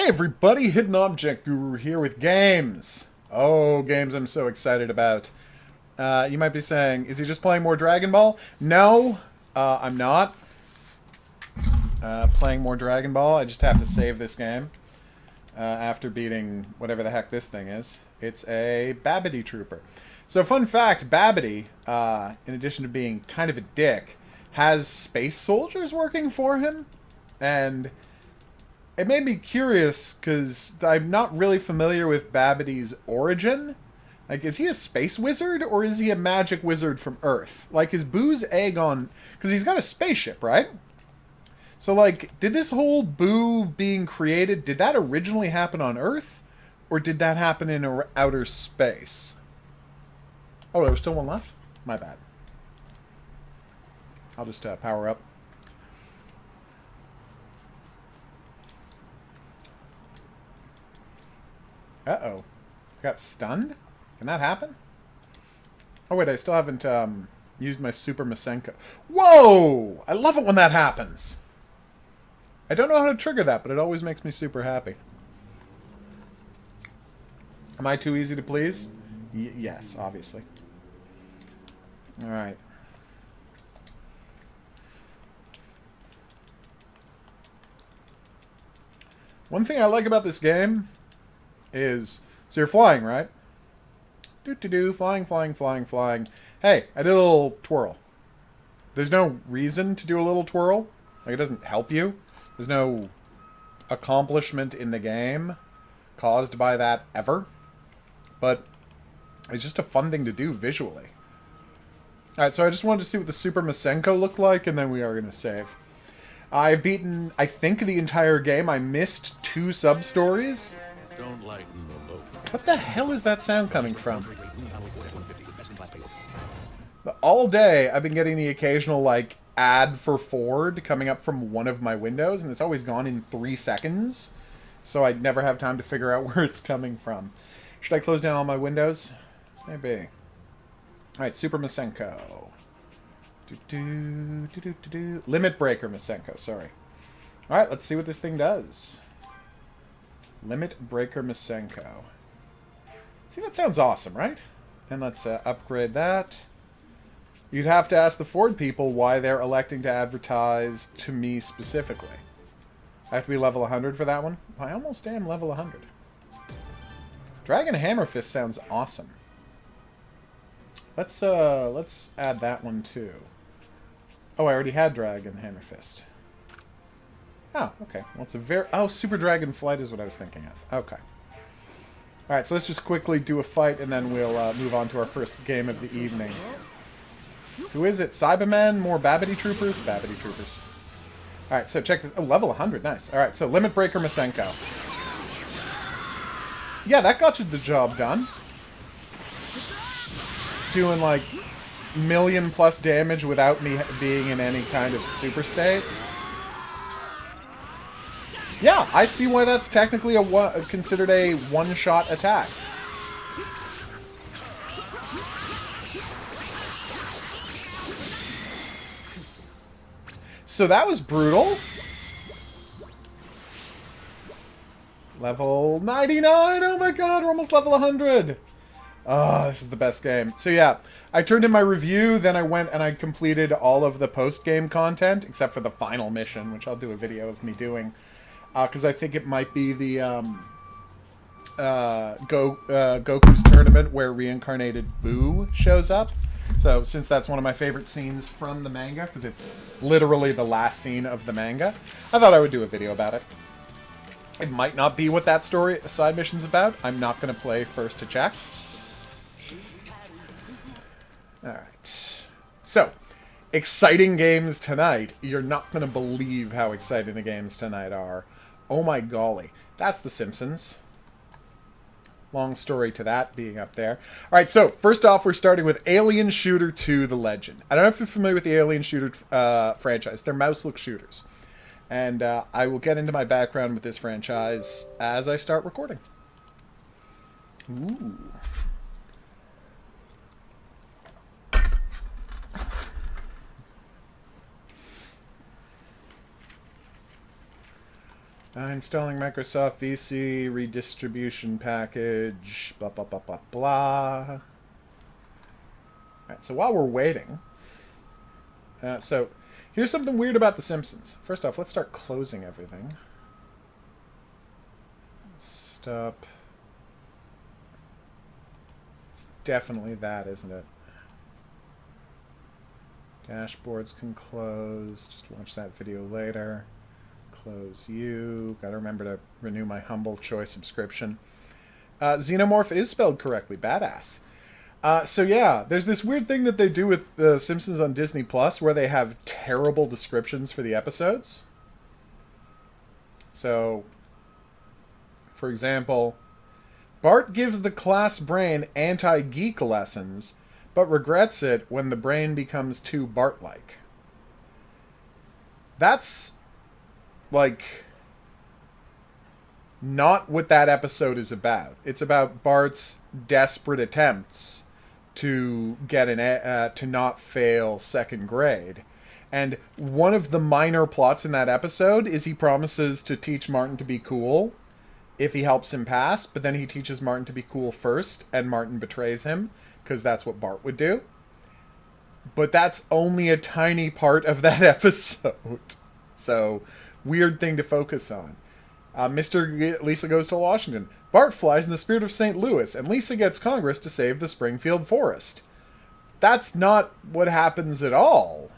Hey everybody, Hidden Object Guru here with games. Oh, games I'm so excited about. You might be saying, is he just playing more Dragon Ball? No, I'm not playing more Dragon Ball. I just have to save this game after beating whatever the heck this thing is. It's a Babidi Trooper. So fun fact, Babidi, in addition to being kind of a dick, has space soldiers working for him. And it made me curious, because I'm not really familiar with Babidi's origin. Like, is he a space wizard, or is he a magic wizard from Earth? Like, is Boo's egg on... Because he's got a spaceship, right? So, like, did this whole Boo being created, did that originally happen on Earth? Or did that happen in outer space? Oh, there was still one left? My bad. I'll just power up. Uh-oh. Got stunned? Can that happen? Oh, wait, I still haven't used my Super Masenko. Whoa! I love it when that happens. I don't know how to trigger that, but it always makes me super happy. Am I too easy to please? Yes, obviously. Alright. One thing I like about this game is... So you're flying, right? Do-do-do, flying, flying, flying, flying. Hey, I did a little twirl. There's no reason to do a little twirl. Like, it doesn't help you. There's no accomplishment in the game caused by that ever. But it's just a fun thing to do visually. Alright, so I just wanted to see what the Super Masenko looked like, and then we are going to save. I've beaten, I think, the entire game. I missed 2 sub-stories. Don't lighten the load. What the hell is that sound coming from? But all day, I've been getting the occasional, like, ad for Ford coming up from one of my windows, and it's always gone in 3 seconds. So I never have time to figure out where it's coming from. Should I close down all my windows? Maybe. Alright, Super Masenko. Limit Breaker Masenko, sorry. Alright, let's see what this thing does. Limit Breaker Masenko. See, that sounds awesome, right? And let's upgrade that. You'd have to ask the Ford people why they're electing to advertise to me specifically. I have to be level 100 for that one? I almost am level 100. Dragon Hammer Fist sounds awesome. Let's add that one too. Oh, I already had Dragon Hammer Fist. Oh, okay. Well, it's a very... Oh, Super Dragon Flight is what I was thinking of. Okay. Alright, so let's just quickly do a fight, and then we'll move on to our first game of the evening. Who is it? Cybermen? More Babidi Troopers? Babidi Troopers. Alright, so check this. Oh, level 100. Nice. Alright, so Limit Breaker Masenko. Yeah, that got you the job done. Doing, like, million-plus damage without me being in any kind of super state. Yeah, I see why that's technically considered a one-shot attack. So that was brutal. Level 99! Oh my god, we're almost level 100! Oh, this is the best game. So yeah, I turned in my review, then I went and I completed all of the post-game content, except for the final mission, which I'll do a video of me doing. Because I think it might be the Goku's tournament where reincarnated Boo shows up. So since that's one of my favorite scenes from the manga, because it's literally the last scene of the manga, I thought I would do a video about it. It might not be what that story side mission's about. I'm not going to play first to check. Alright. So, exciting games tonight. You're not going to believe how exciting the games tonight are. Oh my golly. That's The Simpsons. Long story to that being up there. Alright, so first off, we're starting with Alien Shooter 2 The Legend. I don't know if you're familiar with the Alien Shooter franchise. They're mouse-look shooters. And I will get into my background with this franchise as I start recording. Ooh. Installing Microsoft VC redistribution package. Blah, blah, blah, blah, blah. Alright, so while we're waiting... so, here's something weird about The Simpsons. First off, let's start closing everything. Stop. It's definitely that, isn't it? Dashboards can close. Just watch that video later. Close you. Gotta remember to renew my Humble Choice subscription. Xenomorph is spelled correctly. Badass. So yeah, there's this weird thing that they do with The Simpsons on Disney Plus where they have terrible descriptions for the episodes. So, for example, Bart gives the class brain anti-geek lessons, but regrets it when the brain becomes too Bart-like. That's, like, not what that episode is about. It's about Bart's desperate attempts to get to not fail second grade. And one of the minor plots in that episode is he promises to teach Martin to be cool if he helps him pass, but then he teaches Martin to be cool first, and Martin betrays him, because that's what Bart would do. But that's only a tiny part of that episode. So, weird thing to focus on. Lisa goes to Washington. Bart flies in the spirit of St. Louis, and Lisa gets Congress to save the Springfield forest. That's not what happens at all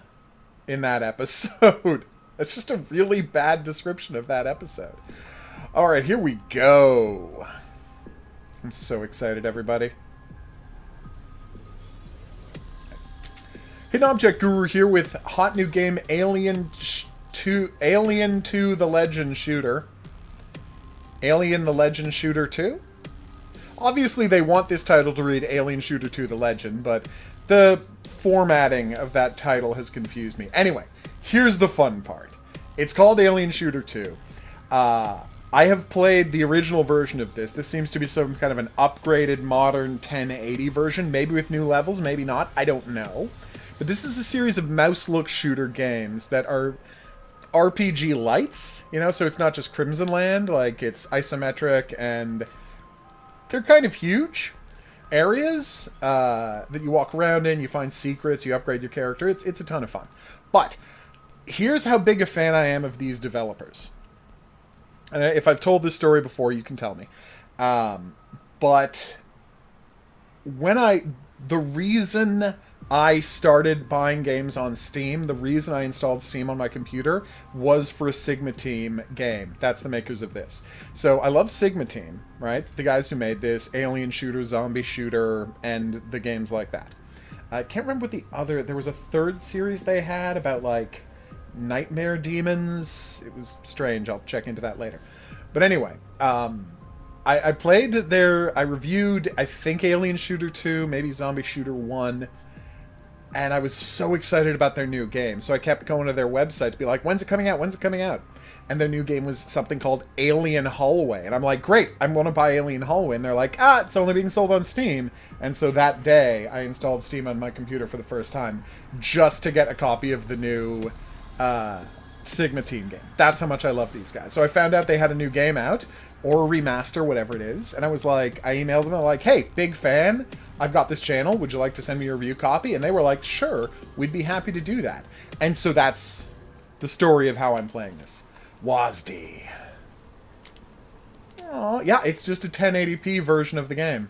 in that episode. It's just a really bad description of that episode. Alright, here we go. I'm so excited, everybody. Hidden Object Guru here with hot new game Alien 2 The Legend Shooter. Alien the Legend Shooter 2? Obviously they want this title to read Alien Shooter 2 The Legend, but the formatting of that title has confused me. Anyway, here's the fun part. It's called Alien Shooter 2. I have played the original version of this. This seems to be some kind of an upgraded, modern 1080 version. Maybe with new levels, maybe not. I don't know. But this is a series of mouse-look shooter games that are RPG lights, you know? So it's not just Crimson Land, like it's isometric, and they're kind of huge areas that you walk around in, you find secrets, you upgrade your character. It's a ton of fun. But here's how big a fan I am of these developers. And if I've told this story before, you can tell me. But the reason I started buying games on Steam, the reason I installed Steam on my computer, was for a Sigma Team game. That's the makers of this. So I love Sigma Team, right? The guys who made this, Alien Shooter, Zombie Shooter, and the games like that. I can't remember what there was a third series they had about, like, nightmare demons. It was strange. I'll check into that later. But anyway, I played I reviewed, I think, Alien Shooter 2, maybe Zombie Shooter 1, and I was so excited about their new game. So I kept going to their website to be like, when's it coming out? When's it coming out? And their new game was something called Alien Hallway. And I'm like, great, I'm going to buy Alien Hallway. And they're like, it's only being sold on Steam. And so that day, I installed Steam on my computer for the first time just to get a copy of the new Sigma Team game. That's how much I love these guys. So I found out they had a new game out, or a remaster, whatever it is, and I was like, I emailed them, I'm like, hey, big fan, I've got this channel, would you like to send me a review copy? And they were like, sure, we'd be happy to do that. And so that's the story of how I'm playing this. WASD. Oh, yeah, it's just a 1080p version of the game.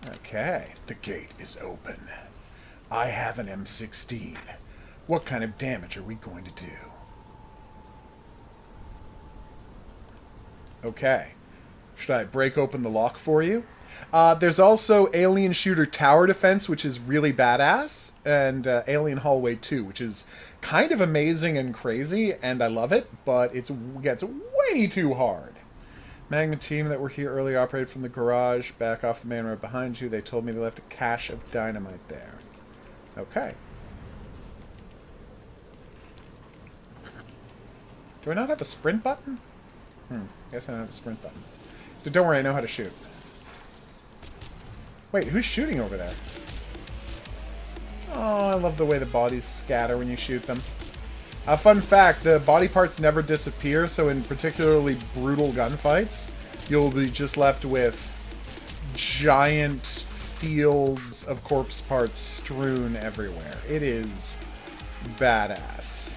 Okay, the gate is open. I have an M16. What kind of damage are we going to do? Okay. Should I break open the lock for you? There's also Alien Shooter Tower Defense, which is really badass, and Alien Hallway 2, which is kind of amazing and crazy, and I love it, but it gets way too hard. Magma team that were here earlier operated from the garage, back off the main road behind you. They told me they left a cache of dynamite there. Okay. Do I not have a sprint button? I guess I don't have a sprint button. But don't worry, I know how to shoot. Wait, who's shooting over there? Oh, I love the way the bodies scatter when you shoot them. A fun fact, the body parts never disappear, so in particularly brutal gunfights, you'll be just left with giant fields of corpse parts strewn everywhere. It is badass.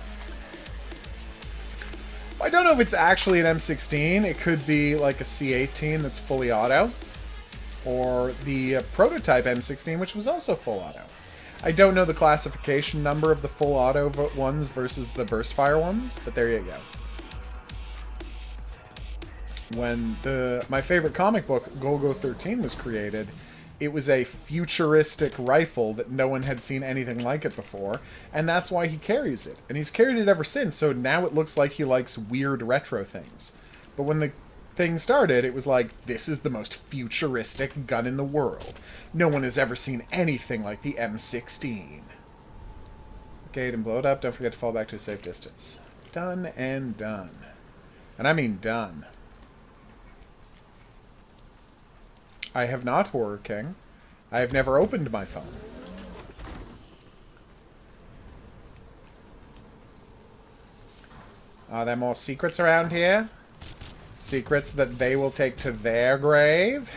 I don't know if it's actually an M16. It could be like a C18 that's fully auto. Or the prototype M16, which was also full auto. I don't know the classification number of the full auto ones versus the burst fire ones, but there you go. When my favorite comic book, Golgo 13, was created, it was a futuristic rifle that no one had seen anything like it before, and that's why he carries it. And he's carried it ever since, so now it looks like he likes weird retro things. But when the thing started, it was like, this is the most futuristic gun in the world. No one has ever seen anything like the M16. Okay, and blow it up. Don't forget to fall back to a safe distance. Done and done. And I mean done. I have not, Horror King. I have never opened my phone. Are there more secrets around here? Secrets that they will take to their grave?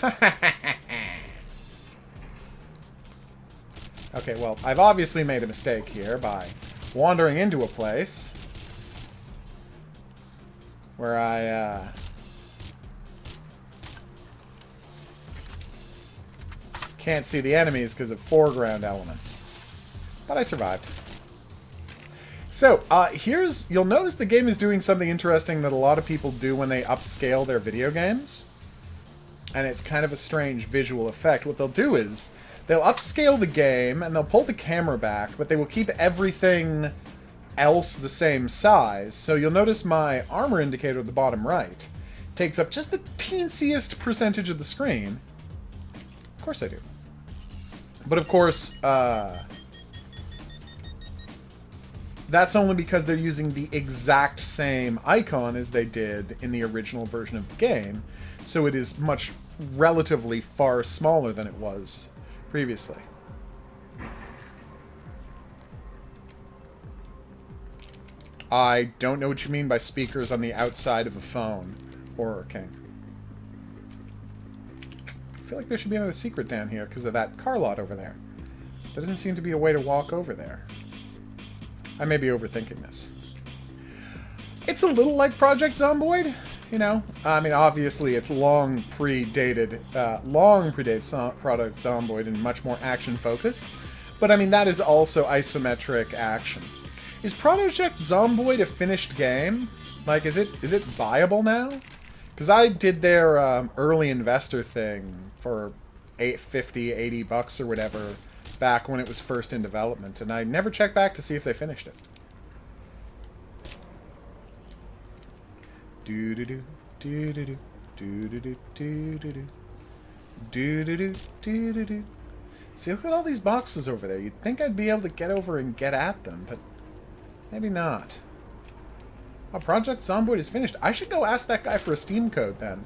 Okay, well, I've obviously made a mistake here by wandering into a place where I, can't see the enemies because of foreground elements. But I survived. So, you'll notice the game is doing something interesting that a lot of people do when they upscale their video games. And it's kind of a strange visual effect. What they'll do is, they'll upscale the game, and they'll pull the camera back, but they will keep everything else the same size. So you'll notice my armor indicator at the bottom right takes up just the teensiest percentage of the screen. Of course I do. But of course, that's only because they're using the exact same icon as they did in the original version of the game, so it is much relatively far smaller than it was previously. I don't know what you mean by speakers on the outside of a phone, Horror King. I feel like there should be another secret down here because of that car lot over there. There doesn't seem to be a way to walk over there. I may be overthinking this. It's a little like Project Zomboid, you know? I mean, obviously, it's long predates Project Zomboid and much more action-focused. But, I mean, that is also isometric action. Is Project Zomboid a finished game? Like, is it viable now? Because I did their early investor thing for $50, $80 or whatever back when it was first in development, and I never checked back to see if they finished it. Do-do-do, do-do-do, do-do-do, do-do-do, do-do-do, do-do-do. See, look at all these boxes over there. You'd think I'd be able to get over and get at them, but maybe not. Oh, Project Zomboid is finished. I should go ask that guy for a Steam code, then.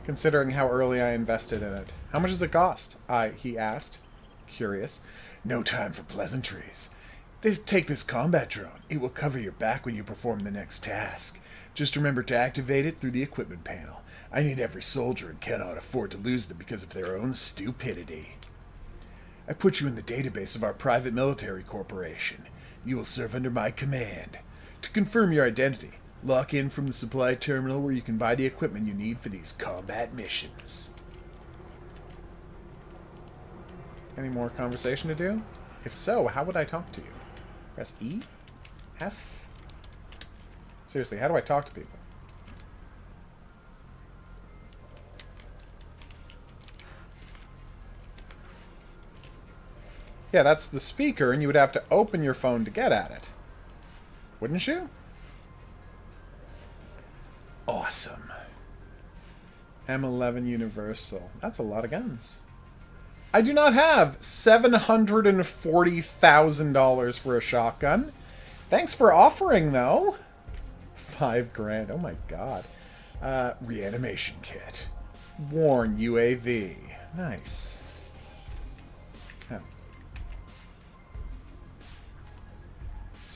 Considering how early I invested in it. How much does it cost? He asked. Curious. No time for pleasantries. Take this combat drone. It will cover your back when you perform the next task. Just remember to activate it through the equipment panel. I need every soldier and cannot afford to lose them because of their own stupidity. I put you in the database of our private military corporation. You will serve under my command. To confirm your identity, lock in from the supply terminal where you can buy the equipment you need for these combat missions. Any more conversation to do? If so, how would I talk to you? Press E? F? Seriously, how do I talk to people? Yeah, that's the speaker, and you would have to open your phone to get at it. Wouldn't you? Awesome. M11 Universal. That's a lot of guns. I do not have $740,000 for a shotgun. Thanks for offering, though. $5,000. Oh my god. Reanimation kit. Worn UAV. Nice.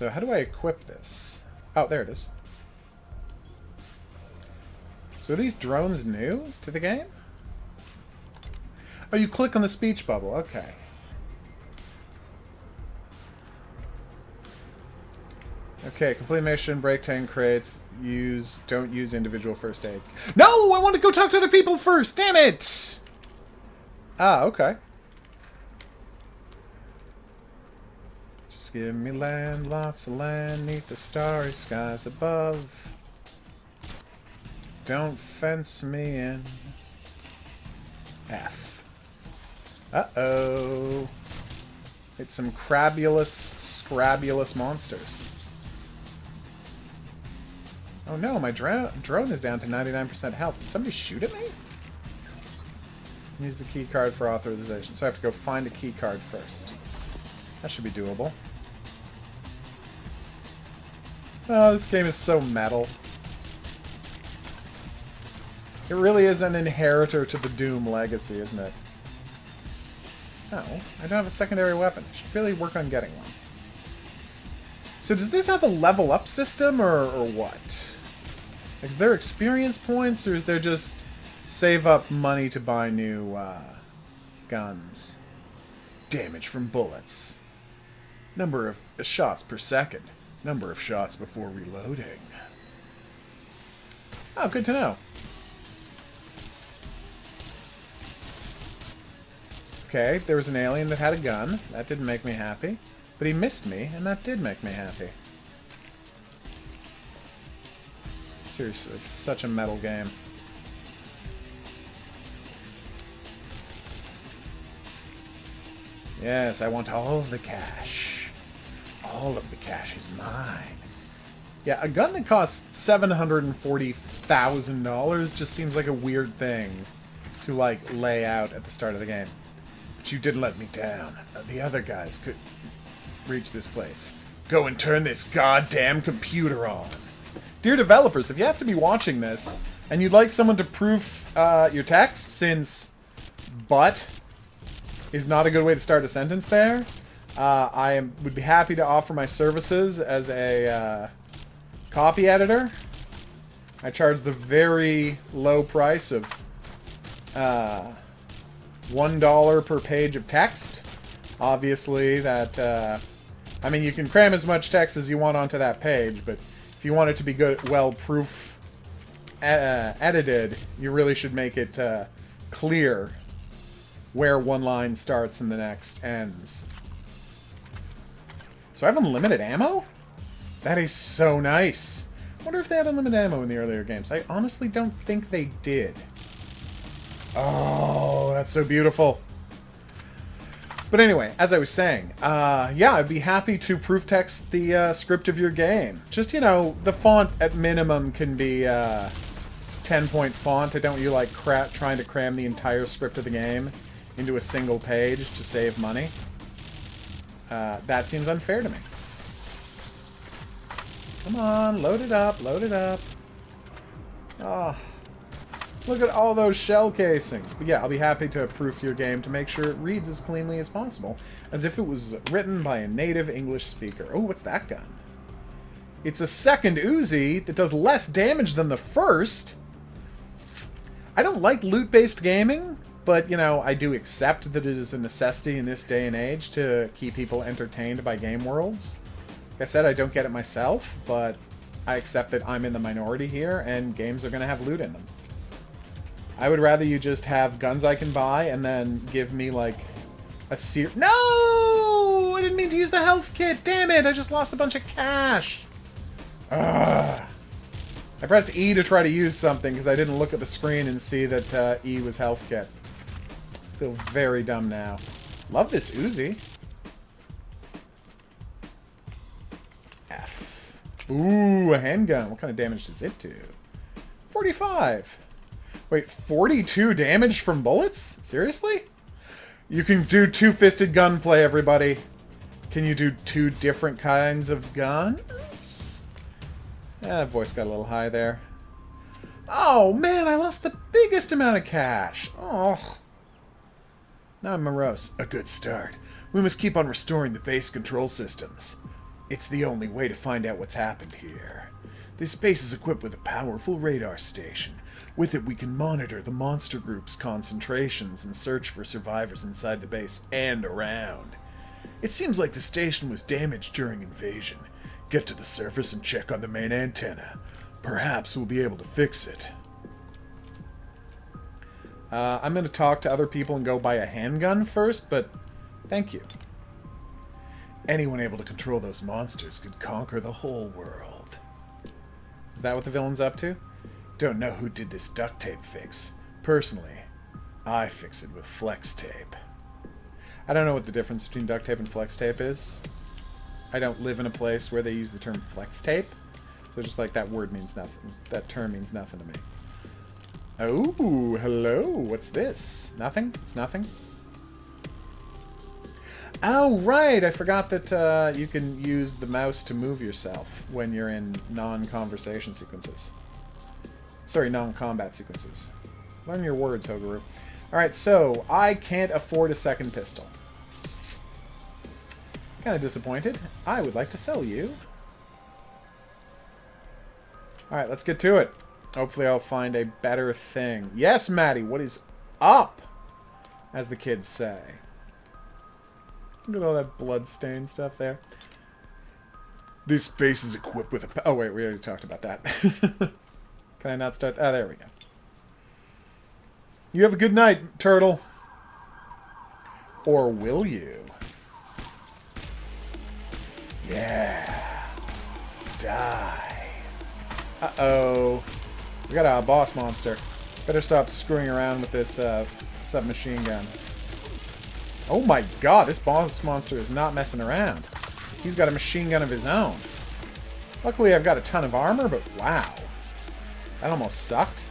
So how do I equip this? Oh, there it is. So are these drones new to the game? Oh, you click on the speech bubble. Okay. Okay, complete mission, break 10 crates, don't use individual first aid. No! I want to go talk to other people first! Damn it! Ah, okay. Just give me land, lots of land, neath the starry skies above. Don't fence me in. F. Uh-oh. It's some scrabulous monsters. Oh no, my drone is down to 99% health. Did somebody shoot at me? Use the key card for authorization. So I have to go find a key card first. That should be doable. Oh, this game is so metal. It really is an inheritor to the Doom legacy, isn't it? No, I don't have a secondary weapon. I should really work on getting one. So does this have a level up system, or what? Like, is there experience points, or is there just save up money to buy new guns? Damage from bullets. Number of shots per second. Number of shots before reloading. Oh, good to know. Okay, there was an alien that had a gun. That didn't make me happy. But he missed me, and that did make me happy. Seriously, such a metal game. Yes, I want all of the cash. All of the cash is mine. Yeah, a gun that costs $740,000 just seems like a weird thing to, like, lay out at the start of the game. But you did let me down. The other guys could reach this place. Go and turn this goddamn computer on. Dear developers, if you have to be watching this, and you'd like someone to proof your text, since but is not a good way to start a sentence there, would be happy to offer my services as a copy editor. I charge the very low price of $1 per page of text. Obviously, that I mean, you can cram as much text as you want onto that page, but if you want it to be good, well edited, you really should make it clear where one line starts and the next ends. So I have unlimited ammo? That is so nice. I wonder if they had unlimited ammo in the earlier games. I honestly don't think they did. Oh, that's so beautiful. But anyway, as I was saying, yeah, I'd be happy to proof text the script of your game. Just, you know, the font at minimum can be 10-point font. I don't want you, like, trying to cram the entire script of the game into a single page to save money. That seems unfair to me. Come on, load it up, load it up. Oh, look at all those shell casings. But yeah, I'll be happy to proof your game to make sure it reads as cleanly as possible, as if it was written by a native English speaker. Oh, what's that gun? It's a second Uzi that does less damage than the first. I don't like loot-based gaming, but, you know, I do accept that it is a necessity in this day and age to keep people entertained by game worlds. Like I said, I don't get it myself, but I accept that I'm in the minority here, and games are going to have loot in them. I would rather you just have guns I can buy and then give me, like, a No! I didn't mean to use the health kit! Damn it! I just lost a bunch of cash! Ugh. I pressed E to try to use something because I didn't look at the screen and see that E was health kit. I feel very dumb now. Love this Uzi. F. Ooh, a handgun. What kind of damage does it do? 45. Wait, 42 damage from bullets? Seriously? You can do two-fisted gunplay, everybody. Can you do two different kinds of guns? That voice got a little high there. Oh, man, I lost the biggest amount of cash. Oh. Now I'm morose. A good start. We must keep on restoring the base control systems. It's the only way to find out what's happened here. This base is equipped with a powerful radar station. With it, we can monitor the monster group's concentrations and search for survivors inside the base and around. It seems like the station was damaged during invasion. Get to the surface and check on the main antenna. Perhaps we'll be able to fix it. I'm going to talk to other people and go buy a handgun first, but thank you. Anyone able to control those monsters could conquer the whole world. Is that what the villain's up to? Don't know who did this duct tape fix. Personally, I fix it with flex tape. I don't know what the difference between duct tape and flex tape is. I don't live in a place where they use the term flex tape. So just like that word means nothing. That term means nothing to me. Oh, hello. What's this? Nothing? It's nothing? Oh, right. I forgot that you can use the mouse to move yourself when you're in non-conversation sequences. Sorry, non-combat sequences. Learn your words, HOGuru. Alright, so I can't afford a second pistol. Kind of disappointed. I would like to sell you. Alright, let's get to it. Hopefully I'll find a better thing. Yes, Maddie, what is up? As the kids say. Look at all that blood-stained stuff there. This base is equipped with a... Oh, wait, we already talked about that. Can I not start? Oh, there we go. You have a good night, turtle. Or will you? Yeah. Die. Uh-oh. We got a boss monster. Better stop screwing around with this submachine gun. Oh my god, this boss monster is not messing around. He's got a machine gun of his own. Luckily, I've got a ton of armor, but wow. That almost sucked.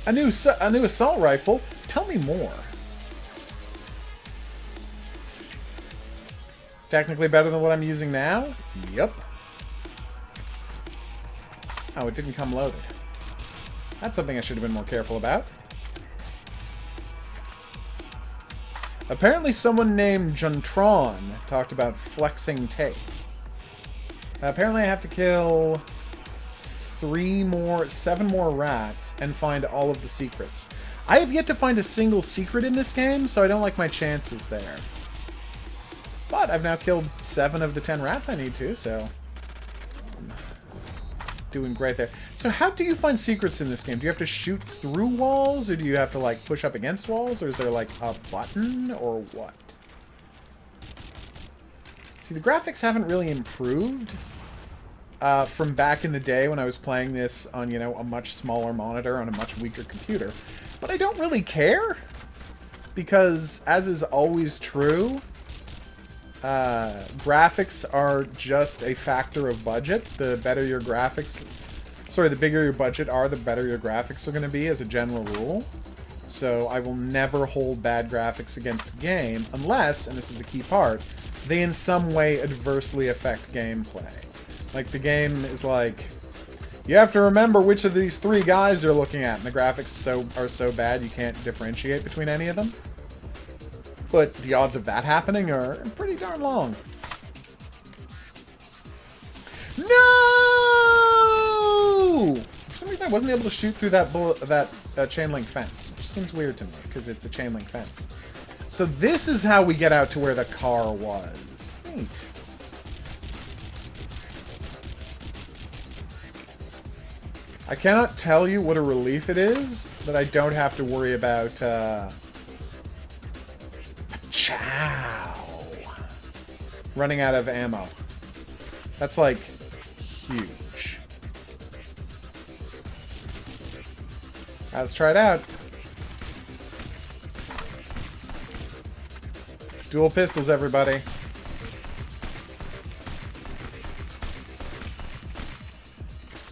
A new assault rifle? Tell me more. Technically better than what I'm using now? Yep. Oh, it didn't come loaded. That's something I should have been more careful about. Apparently someone named Juntron talked about flexing tape. Apparently I have to kill 7 more rats and find all of the secrets. I have yet to find a single secret in this game, so I don't like my chances there. But I've now killed 7 of the 10 rats I need to, so I'm doing great there. So how do you find secrets in this game? Do you have to shoot through walls, or do you have to like push up against walls, or is there like a button, or what? See, the graphics haven't really improved from back in the day when I was playing this on, you know, a much smaller monitor on a much weaker computer. But I don't really care, because as is always true, graphics are just a factor of budget. The better your graphics... Sorry, the bigger your budget are, the better your graphics are going to be as a general rule. So I will never hold bad graphics against a game unless, and this is the key part, they in some way adversely affect gameplay. Like, the game is like, you have to remember which of these 3 guys you're looking at, and the graphics are so bad you can't differentiate between any of them. But the odds of that happening are pretty darn long. No! For some reason I wasn't able to shoot through that chain link fence, which seems weird to me, because it's a chain link fence. So this is how we get out to where the car was. Neat. I cannot tell you what a relief it is that I don't have to worry about, Chow! Running out of ammo. That's, like, huge. Let's try it out. Dual pistols, everybody.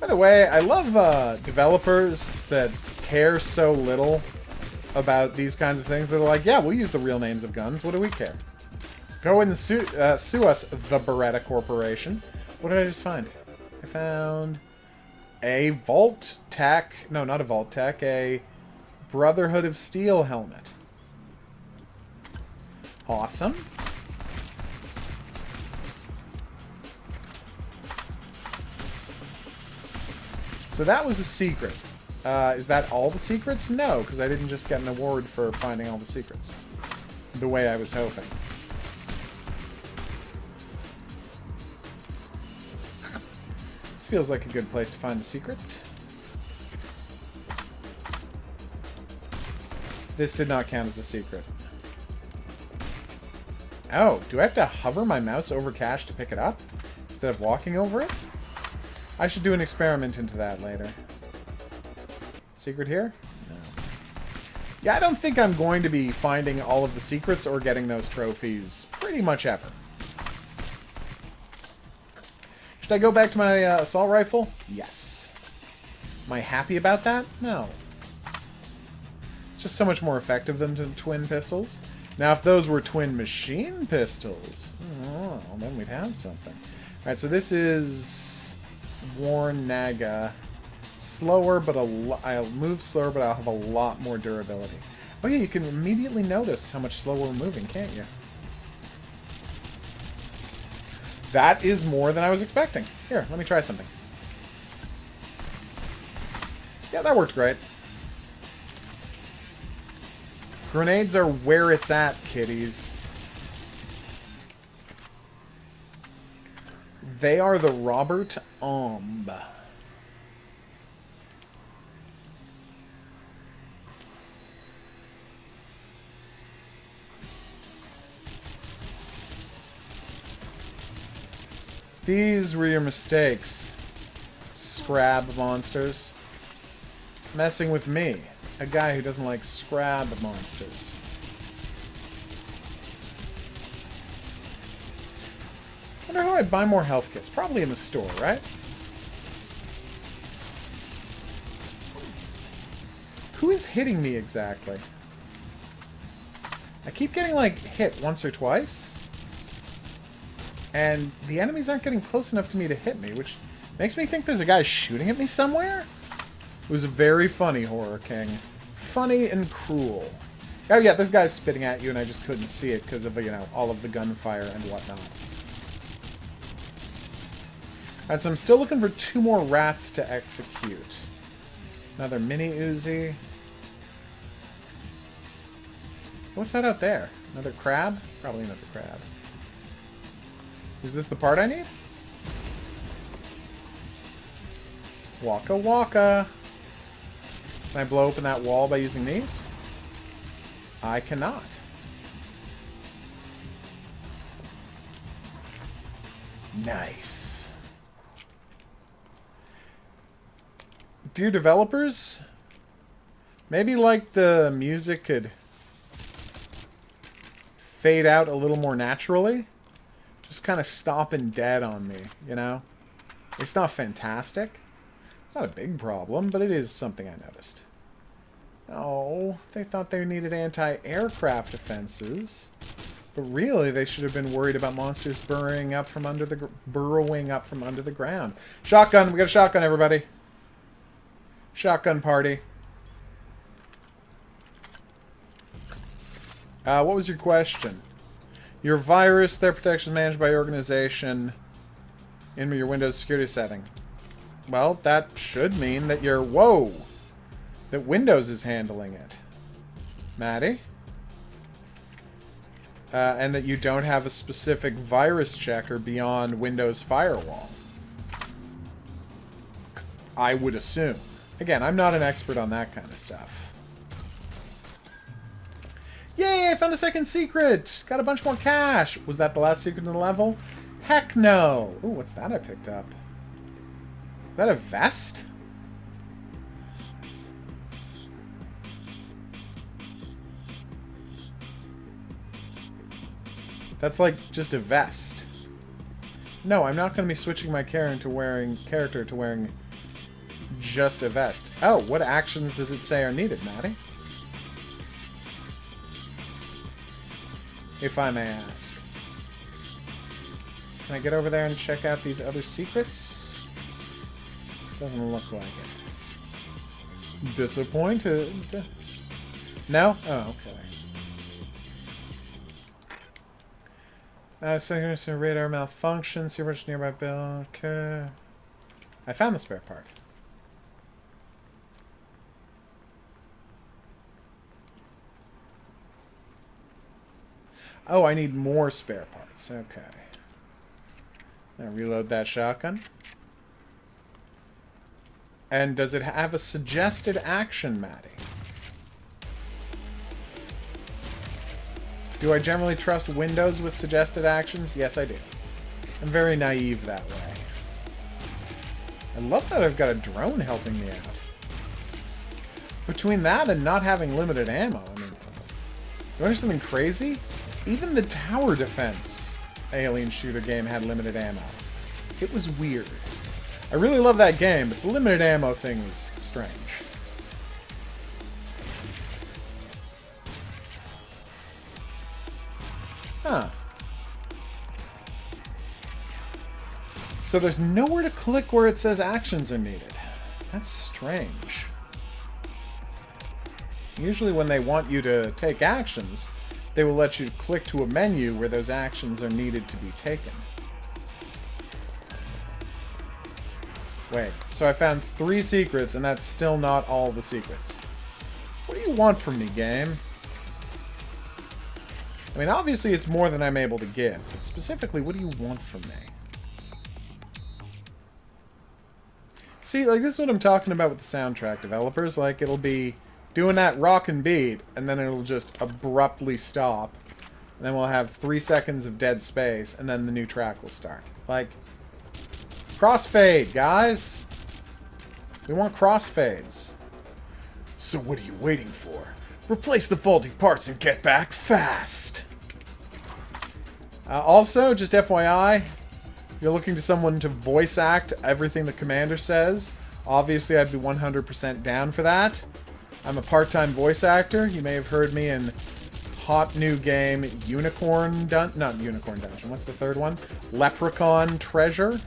By the way, I love developers that care so little about these kinds of things. They're like, yeah, we'll use the real names of guns. What do we care? Go and sue us, the Beretta Corporation. What did I just find? I found a Vault-Tec... No, not a Vault-Tec. A Brotherhood of Steel helmet. Awesome. So that was a secret. Is that all the secrets? No, because I didn't just get an award for finding all the secrets. The way I was hoping. This feels like a good place to find a secret. This did not count as a secret. Oh, do I have to hover my mouse over cache to pick it up instead of walking over it? I should do an experiment into that later. Secret here? No. Yeah, I don't think I'm going to be finding all of the secrets or getting those trophies pretty much ever. Should I go back to my assault rifle? Yes. Am I happy about that? No. It's just so much more effective than the twin pistols. Now, if those were twin machine pistols, oh, then we'd have something. All right, so this is Worn Naga. Slower, but I'll move slower, but I'll have a lot more durability. Oh yeah, you can immediately notice how much slower we're moving, can't you? That is more than I was expecting. Here, let me try something. Yeah, that worked great. Grenades are where it's at, kiddies. They are the Robert Omb. These were your mistakes, scrab monsters. Messing with me, a guy who doesn't like scrab monsters. I wonder how I buy more health kits. Probably in the store, right? Who is hitting me exactly? I keep getting, like, hit once or twice. And the enemies aren't getting close enough to me to hit me, which makes me think there's a guy shooting at me somewhere. It was very funny, Horror King. Funny and cruel. Oh yeah, this guy's spitting at you and I just couldn't see it because of, you know, all of the gunfire and whatnot. Alright, so I'm still looking for 2 more rats to execute. Another mini Uzi. What's that out there? Another crab? Probably another crab. Is this the part I need? Waka waka. Can I blow open that wall by using these? I cannot. Nice. Dear developers, maybe like the music could fade out a little more naturally. Just kind of stopping dead on me, you know? It's not fantastic. It's not a big problem, but it is something I noticed. Oh, they thought they needed anti-aircraft defenses. But really, they should have been worried about monsters burrowing up from under the ground. Shotgun! We got a shotgun, everybody! Shotgun party. What was your question? Your virus, their protection is managed by your organization in your Windows security setting. Well, that should mean that you're... Whoa! That Windows is handling it. Maddie? And that you don't have a specific virus checker beyond Windows Firewall. I would assume. Again, I'm not an expert on that kind of stuff. Yay, I found a second secret! Got a bunch more cash! Was that the last secret in the level? Heck no! Ooh, what's that I picked up? Is that a vest? That's like just a vest. No, I'm not going to be switching my character to wearing just a vest. Oh, what actions does it say are needed, Maddie? If I may ask. Can I get over there and check out these other secrets? Doesn't look like it. Disappointed. No? Oh, okay. So radar malfunction. See which nearby bill. Okay. I found the spare part. Oh, I need more spare parts. Okay. Now reload that shotgun. And does it have a suggested action, Maddie? Do I generally trust Windows with suggested actions? Yes, I do. I'm very naive that way. I love that I've got a drone helping me out. Between that and not having limited ammo, I mean... You want something crazy? Even the tower defense alien shooter game had limited ammo. It was weird. I really love that game, but the limited ammo thing was strange. Huh. So there's nowhere to click where it says actions are needed. That's strange. Usually when they want you to take actions, they will let you click to a menu where those actions are needed to be taken. Wait, so I found 3 secrets, and that's still not all the secrets. What do you want from me, game? I mean, obviously it's more than I'm able to give, but specifically, what do you want from me? See, like, this is what I'm talking about with the soundtrack developers. Like, it'll be doing that rockin' beat, and then it'll just abruptly stop. And then we'll have 3 seconds of dead space, and then the new track will start. Like, crossfade, guys! We want crossfades. So what are you waiting for? Replace the faulty parts and get back fast! Also, just FYI, if you're looking to someone to voice act everything the commander says, obviously I'd be 100% down for that. I'm a part-time voice actor. You may have heard me in hot new game not Unicorn Dungeon. What's the third one? Leprechaun Treasure? Is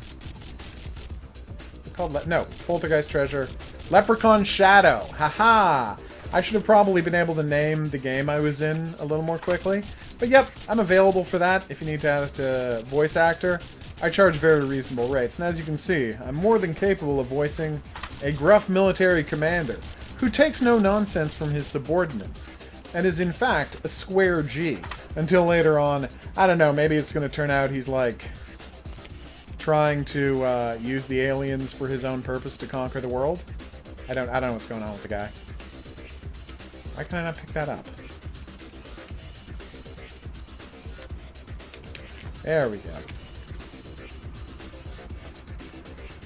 it called? No, Poltergeist Treasure. Leprechaun Shadow. Haha! I should have probably been able to name the game I was in a little more quickly. But yep, I'm available for that if you need to have a voice actor. I charge very reasonable rates, and as you can see, I'm more than capable of voicing a gruff military commander who takes no nonsense from his subordinates, and is in fact a square G. Until later on, I don't know, maybe it's going to turn out he's like trying to use the aliens for his own purpose to conquer the world. I don't know what's going on with the guy. Why can I not pick that up? There we go.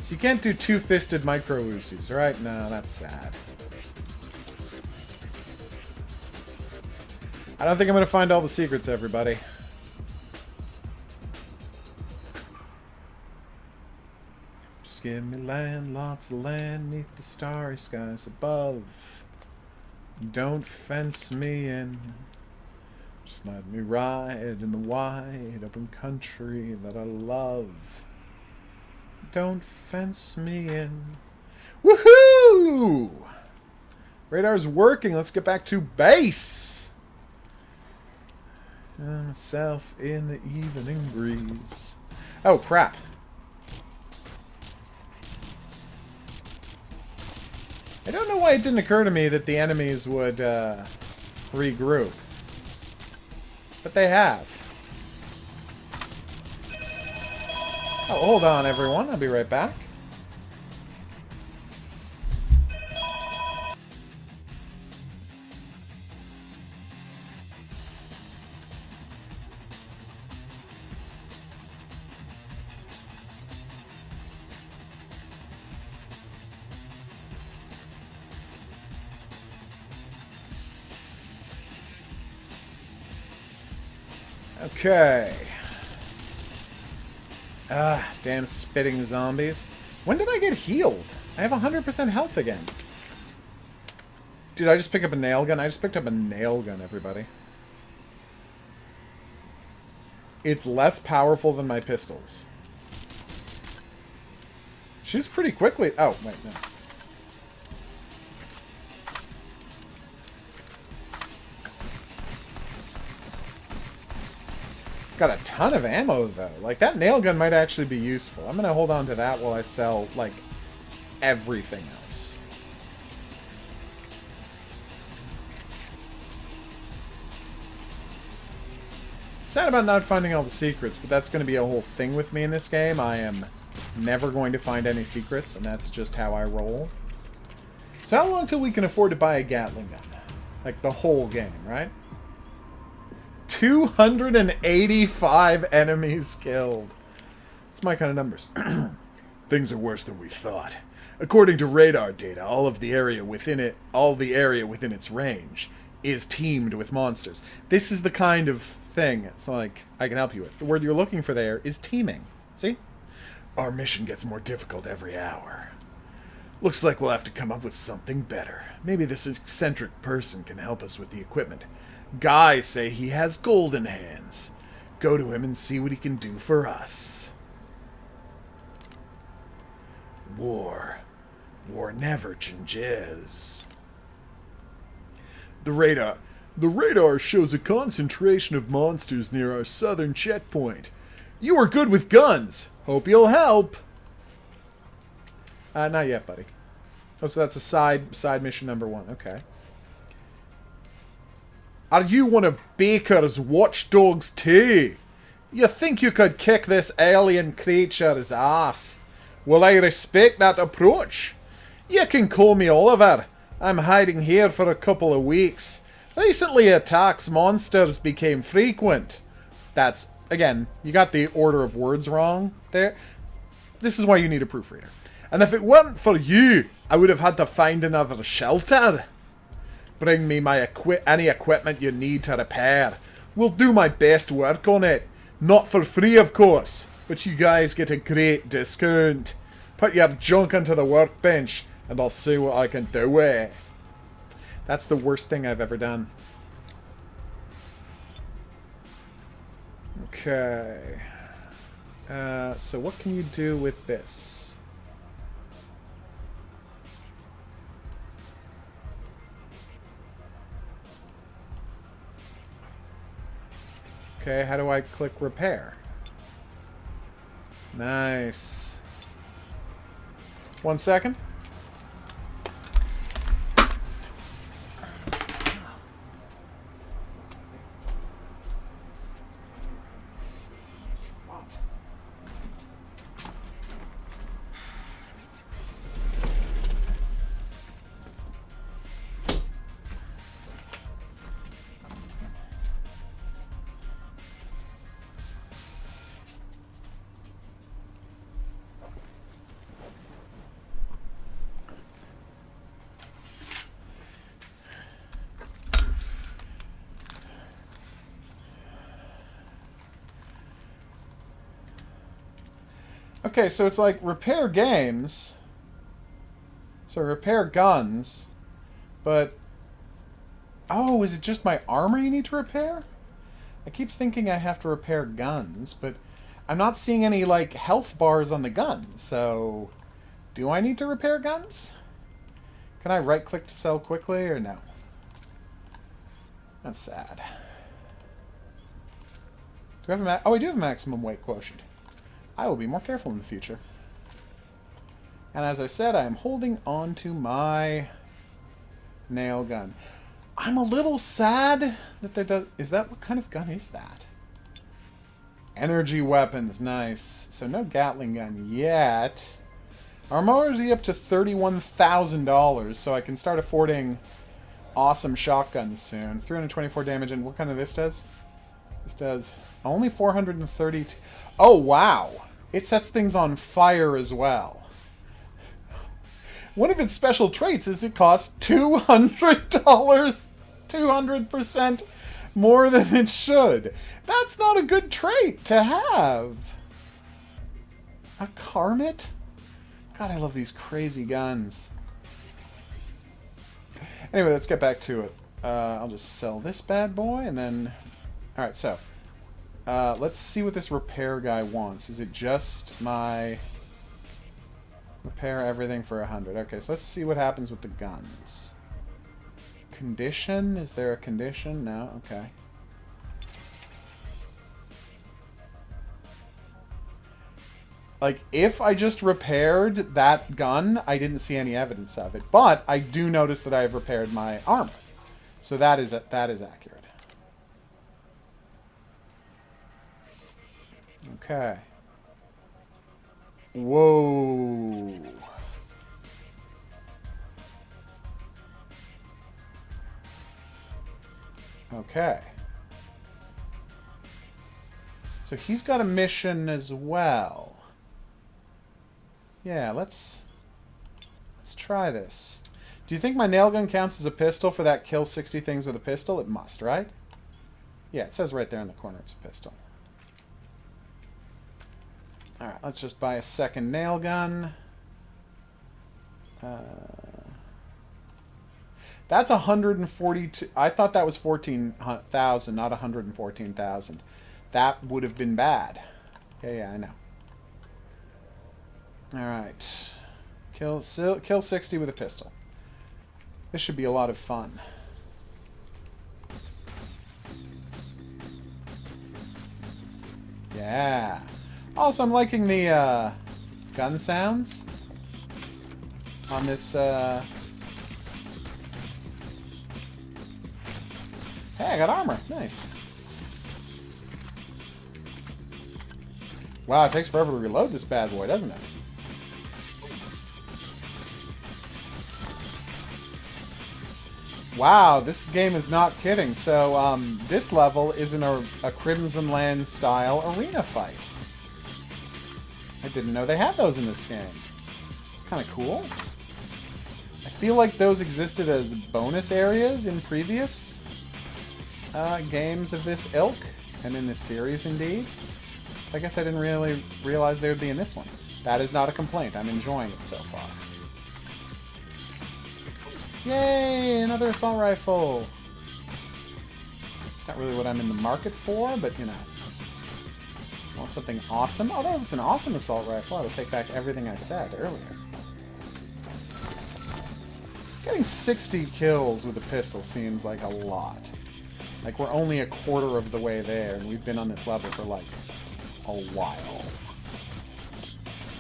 So you can't do two-fisted micro-Usus, right? No, that's sad. I don't think I'm going to find all the secrets, everybody. Just give me land, lots of land, neath the starry skies above. Don't fence me in. Just let me ride in the wide open country that I love. Don't fence me in. Woohoo! Radar's working. Let's get back to base. Myself in the evening breeze. Oh, crap. I don't know why it didn't occur to me that the enemies would regroup. But they have. Oh, hold on, everyone. I'll be right back. Okay. Ah, damn spitting zombies. When did I get healed? I have 100% health again. Dude, I just picked up a nail gun. I just picked up a nail gun, everybody. It's less powerful than my pistols. Shoots pretty quickly. Oh, wait, no. Got a ton of ammo, though. Like, that nail gun might actually be useful. I'm going to hold on to that while I sell, like, everything else. Sad about not finding all the secrets, but that's going to be a whole thing with me in this game. I am never going to find any secrets, and that's just how I roll. So how long till we can afford to buy a Gatling gun? Like the whole game, right? 285 enemies killed. That's my kind of numbers. Things are worse than we thought. According to radar data, all the area within its range is teemed with monsters. This is the kind of thing it's like I can help you with. The word you're looking for there is teeming. See? Our mission gets more difficult every hour. Looks like we'll have to come up with something better. Maybe this eccentric person can help us with the equipment. Guys say he has golden hands. Go to him and see what he can do for us. War never changes. The radar shows a concentration of monsters near our southern checkpoint. You are good with guns. Hope you'll help. Not yet, buddy. Oh, so that's a side mission number 1. Okay. Are you one of Baker's watchdogs too? You think you could kick this alien creature's ass? Well, I respect that approach. You can call me Oliver. I'm hiding here for a couple of weeks. Recently, attacks monsters became frequent. That's, again, you got the order of words wrong there. This is why you need a proofreader. And if it weren't for you, I would have had to find another shelter. Bring me any equipment you need to repair. We'll do my best work on it. Not for free, of course, but you guys get a great discount. Put your junk onto the workbench, and I'll see what I can do with it. That's the worst thing I've ever done. Okay. So what can you do with this? Okay, how do I click repair? Nice. 1 second. Okay, so it's like repair games. So repair guns. But... oh, is it just my armor you need to repair? I keep thinking I have to repair guns, but I'm not seeing any, like, health bars on the gun. So, do I need to repair guns? Can I right-click to sell quickly, or no? That's sad. Do I have a I do have a maximum weight quotient. I will be more careful in the future. And as I said, I am holding on to my nail gun. I'm a little sad that there does... is that... what kind of gun is that? Energy weapons, nice. So no Gatling gun yet. I'm already up to $31,000, so I can start affording awesome shotguns soon. 324 damage, and what kind of this does? This does only 432... oh, wow! It sets things on fire as well. One of its special traits is it costs $200. 200% more than it should. That's not a good trait to have. A Karmit? God, I love these crazy guns. Anyway, let's get back to it. I'll just sell this bad boy, and then... alright, so... let's see what this repair guy wants. Is it just my... repair everything for 100. Okay, so let's see what happens with the guns. Condition? Is there a condition? No? Okay. Like, if I just repaired that gun, I didn't see any evidence of it. But I do notice that I have repaired my armor. So that is accurate. Okay. Whoa. Okay. So he's got a mission as well. Yeah, let's try this. Do you think my nail gun counts as a pistol for that kill 60 things with a pistol? It must, right? Yeah, it says right there in the corner it's a pistol. Alright, let's just buy a second nail gun. That's 142. I thought that was 14,000, not 114,000. That would have been bad. Yeah, I know. Alright. Kill 60 with a pistol. This should be a lot of fun. Yeah. Also, I'm liking the gun sounds on this. Hey, I got armor. Nice. Wow, it takes forever to reload this bad boy, doesn't it? Wow, this game is not kidding. So, this level is in a Crimson Land style arena fight. I didn't know they had those in this game. It's kind of cool. I feel like those existed as bonus areas in previous games of this ilk, and in this series indeed. I guess I didn't really realize they would be in this one. That is not a complaint. I'm enjoying it so far. Yay! Another assault rifle! It's not really what I'm in the market for, but you know. I want something awesome. Although if it's an awesome assault rifle, I will take back everything I said earlier. Getting 60 kills with a pistol seems like a lot. Like, we're only a quarter of the way there, and we've been on this level for, like, a while.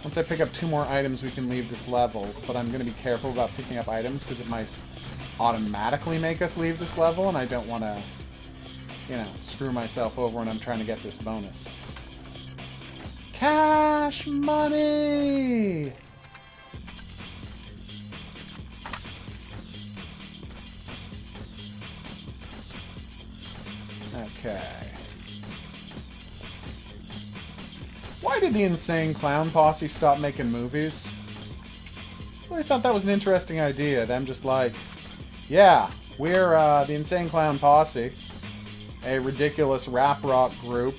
Once I pick up 2 more items, we can leave this level, but I'm going to be careful about picking up items, because it might automatically make us leave this level, and I don't want to, you know, screw myself over when I'm trying to get this bonus. Cash money! Okay. Why did the Insane Clown Posse stop making movies? I really thought that was an interesting idea. Them just like, yeah, we're the Insane Clown Posse, a ridiculous rap rock group,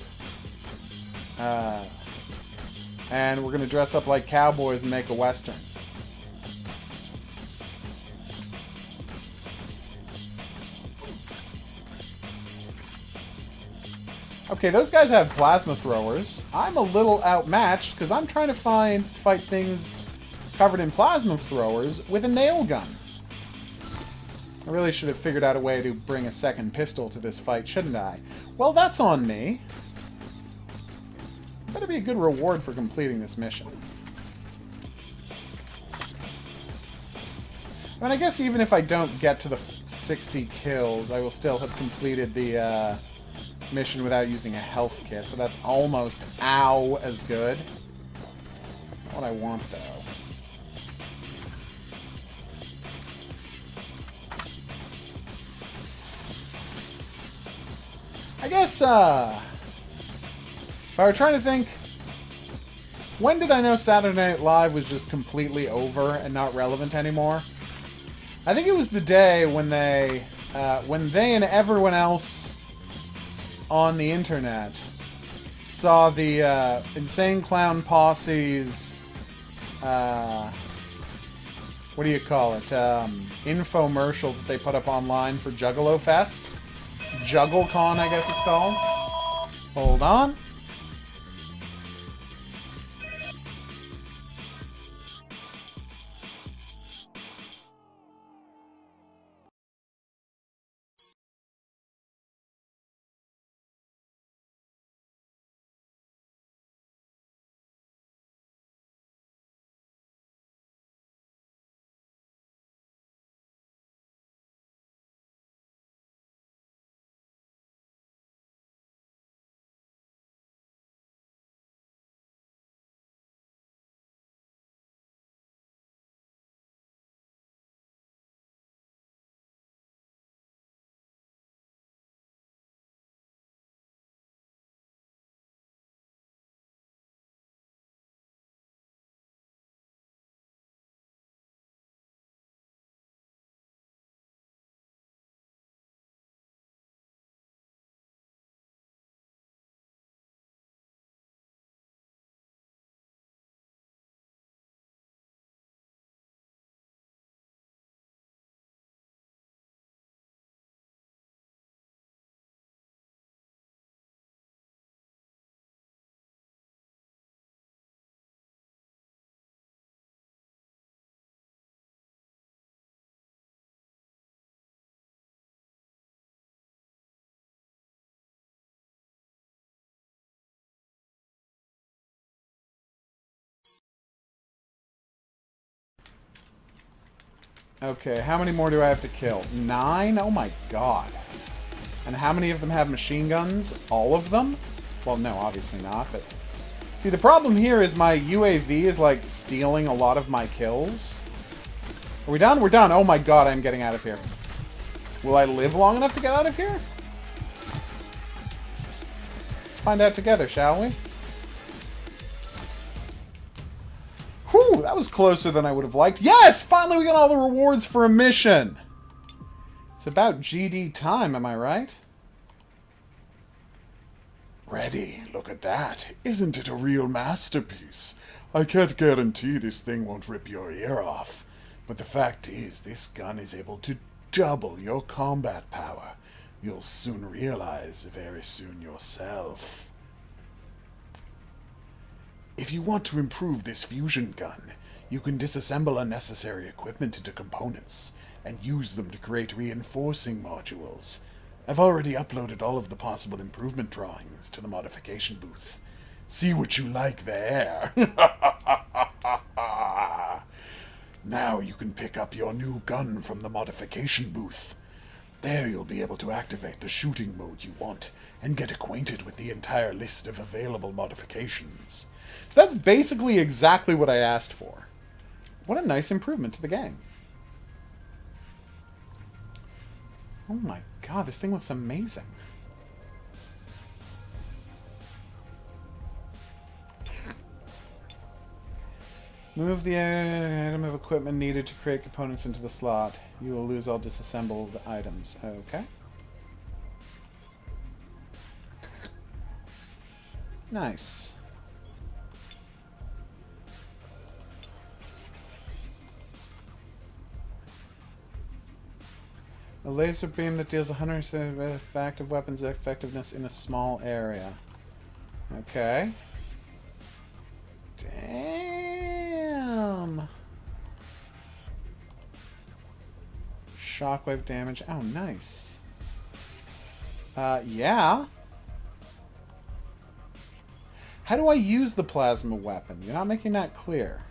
and we're going to dress up like cowboys and make a western. Okay, those guys have plasma throwers. I'm a little outmatched because I'm trying to fight things covered in plasma throwers with a nail gun. I really should have figured out a way to bring a second pistol to this fight, shouldn't I? Well, that's on me. Better be a good reward for completing this mission. I mean, I guess even if I don't get to the 60 kills, I will still have completed the mission without using a health kit, so that's almost as good. Not what I want, though. I guess, if I were trying to think, when did I know Saturday Night Live was just completely over and not relevant anymore? I think it was the day when they and everyone else on the internet saw the Insane Clown Posse's, what do you call it, infomercial that they put up online for Juggalo Fest. JuggleCon, I guess it's called. Hold on. Okay, how many more do I have to kill? 9? Oh my god. And how many of them have machine guns? All of them? Well, no, obviously not, but... See, the problem here is my UAV is, like, stealing a lot of my kills. Are we done? We're done. Oh my god, I'm getting out of here. Will I live long enough to get out of here? Let's find out together, shall we? Whew, that was closer than I would have liked. Yes! Finally we got all the rewards for a mission! It's about GD time, am I right? Ready, look at that. Isn't it a real masterpiece? I can't guarantee this thing won't rip your ear off. But the fact is, this gun is able to double your combat power. You'll soon realize very soon yourself. If you want to improve this fusion gun, you can disassemble unnecessary equipment into components and use them to create reinforcing modules. I've already uploaded all of the possible improvement drawings to the modification booth. See what you like there. Now you can pick up your new gun from the modification booth. There you'll be able to activate the shooting mode you want and get acquainted with the entire list of available modifications. So that's basically exactly what I asked for. What a nice improvement to the game. Oh my god, this thing looks amazing. Move the item of equipment needed to create components into the slot. You will lose all disassembled items. Okay. Nice. A laser beam that deals 100% effective weapons effectiveness in a small area. Okay. Damn. Shockwave damage. Oh, nice. Yeah. How do I use the plasma weapon? You're not making that clear.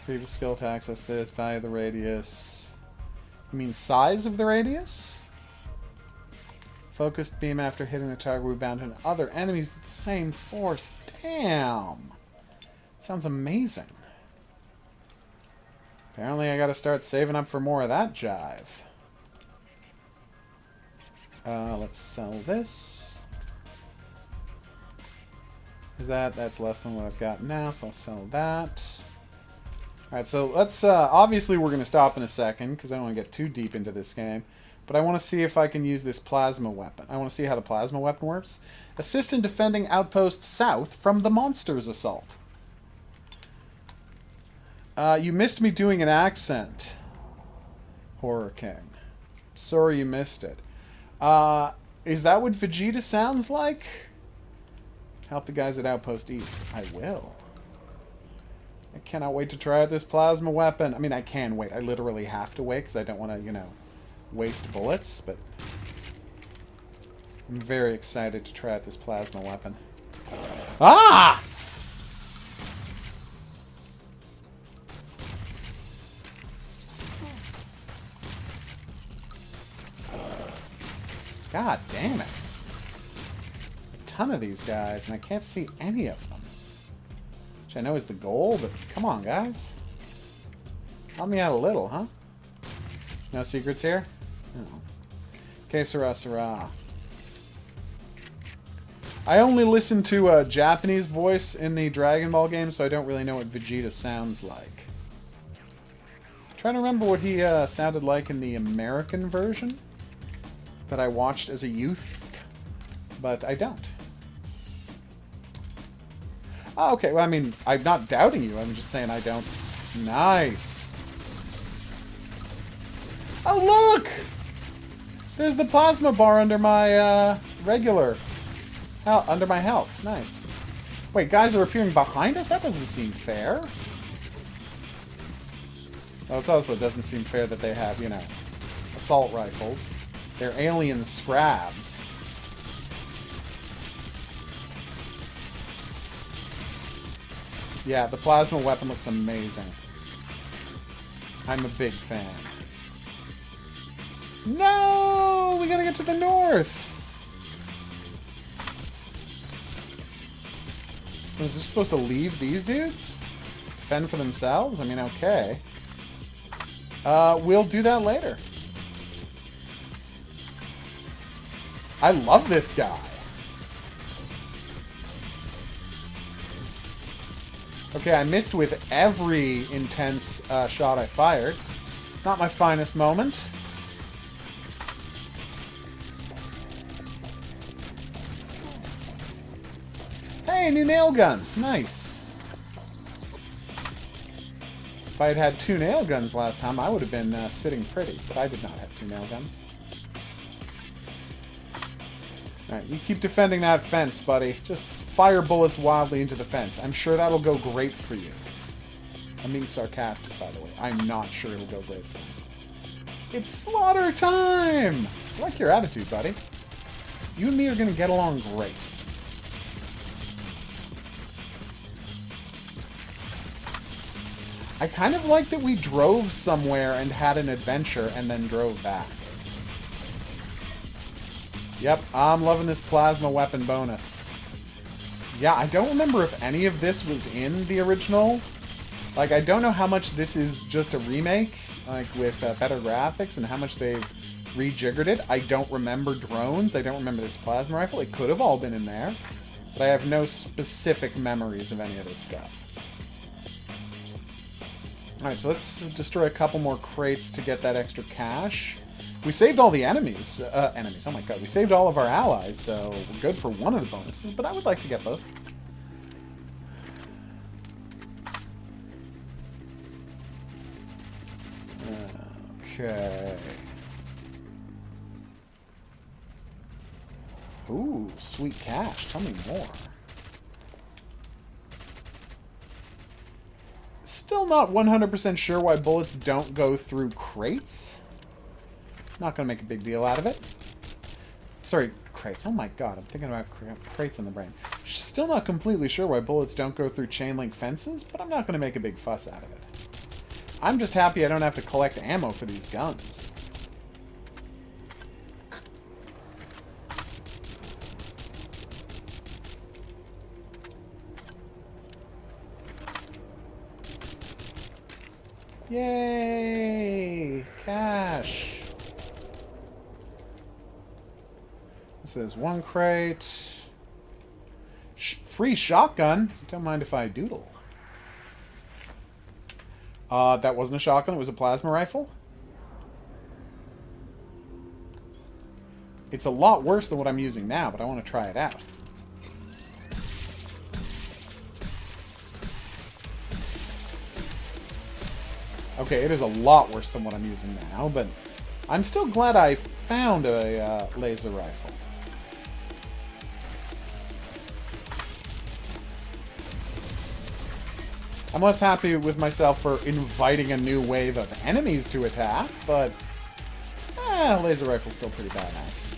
Previous skill to access this. Value of the radius. You mean size of the radius? Focused beam after hitting the target rebound on other enemies with the same force. Damn! Sounds amazing. Apparently I gotta start saving up for more of that jive. Let's sell this. That's less than what I've got now, so I'll sell that. Alright, so let's, obviously we're going to stop in a second, because I don't want to get too deep into this game. But I want to see if I can use this plasma weapon. I want to see how the plasma weapon works. Assist in defending outpost south from the monsters' assault. You missed me doing an accent, Horror King. Sorry you missed it. Is that what Vegeta sounds like? Help the guys at Outpost East. I will. I cannot wait to try out this plasma weapon. I mean, I can wait. I literally have to wait because I don't want to, you know, waste bullets. But I'm very excited to try out this plasma weapon. Ah! God damn it. A ton of these guys, and I can't see any of them. Which I know is the goal, but come on, guys. Help me out a little, huh? No secrets here? Oh. Okay, Sarah, Sarah. I only listen to a Japanese voice in the Dragon Ball game, so I don't really know what Vegeta sounds like. I'm trying to remember what he sounded like in the American version that I watched as a youth, but I don't. Oh, okay, well, I mean, I'm not doubting you. I'm just saying I don't. Nice. Oh, look! There's the plasma bar under my, regular... under my health. Nice. Wait, guys are appearing behind us? That doesn't seem fair. Well, it also doesn't seem fair that they have, you know, assault rifles. They're alien scrabs. Yeah, the plasma weapon looks amazing. I'm a big fan. No! We gotta get to the north! So is this supposed to leave these dudes? Fend for themselves? I mean, okay. We'll do that later. I love this guy. Okay, I missed with every intense shot I fired. Not my finest moment. Hey, new nail gun. Nice. If I had had 2 nail guns last time, I would have been sitting pretty, but I did not have 2 nail guns. Alright, you keep defending that fence, buddy. Just fire bullets wildly into the fence. I'm sure that'll go great for you. I'm being sarcastic, by the way. I'm not sure it'll go great for you. It's slaughter time! I like your attitude, buddy. You and me are going to get along great. I kind of like that we drove somewhere and had an adventure and then drove back. Yep, I'm loving this plasma weapon bonus. Yeah, I don't remember if any of this was in the original. Like, I don't know how much this is just a remake, like, with better graphics, and how much they've rejiggered it. I don't remember drones. I don't remember this plasma rifle. It could have all been in there. But I have no specific memories of any of this stuff. Alright, so let's destroy a couple more crates to get that extra cash. We saved all the enemies. Oh my god. We saved all of our allies, so we're good for one of the bonuses, but I would like to get both. Okay. Ooh, sweet cash. Tell me more. Still not 100% sure why bullets don't go through crates. Not going to make a big deal out of it. Sorry, crates. Oh my god, I'm thinking about crates in the brain. Still not completely sure why bullets don't go through chain link fences, but I'm not going to make a big fuss out of it. I'm just happy I don't have to collect ammo for these guns. Yay! Cash! This is 1 crate. Free shotgun. Don't mind if I doodle. That wasn't a shotgun. It was a plasma rifle. It's a lot worse than what I'm using now, but I want to try it out. Okay, it is a lot worse than what I'm using now, but I'm still glad I found a laser rifle. I'm less happy with myself for inviting a new wave of enemies to attack, but laser rifle's still pretty badass.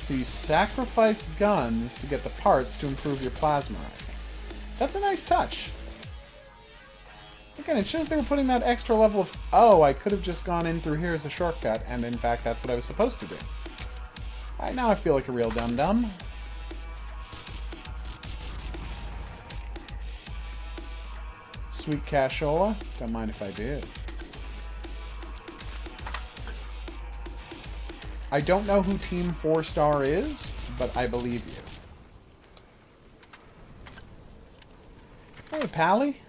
So you sacrifice guns to get the parts to improve your plasma rifle. That's a nice touch. Again, it shows they were putting that extra level of... Oh, I could have just gone in through here as a shortcut, and in fact, that's what I was supposed to do. Alright, now I feel like a real dum-dum. Sweet cashola. Don't mind if I do. I don't know who Team 4-Star is, but I believe you. Hey, Pally.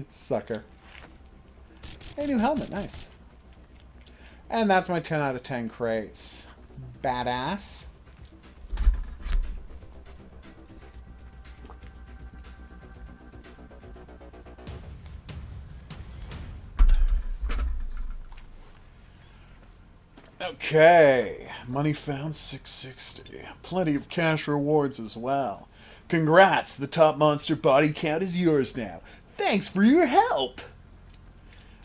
Sucker. Hey, new helmet. Nice. And that's my 10 out of 10 crates. Badass. Okay. Money found 660. Plenty of cash rewards as well. Congrats! The top monster body count is yours now. Thanks for your help!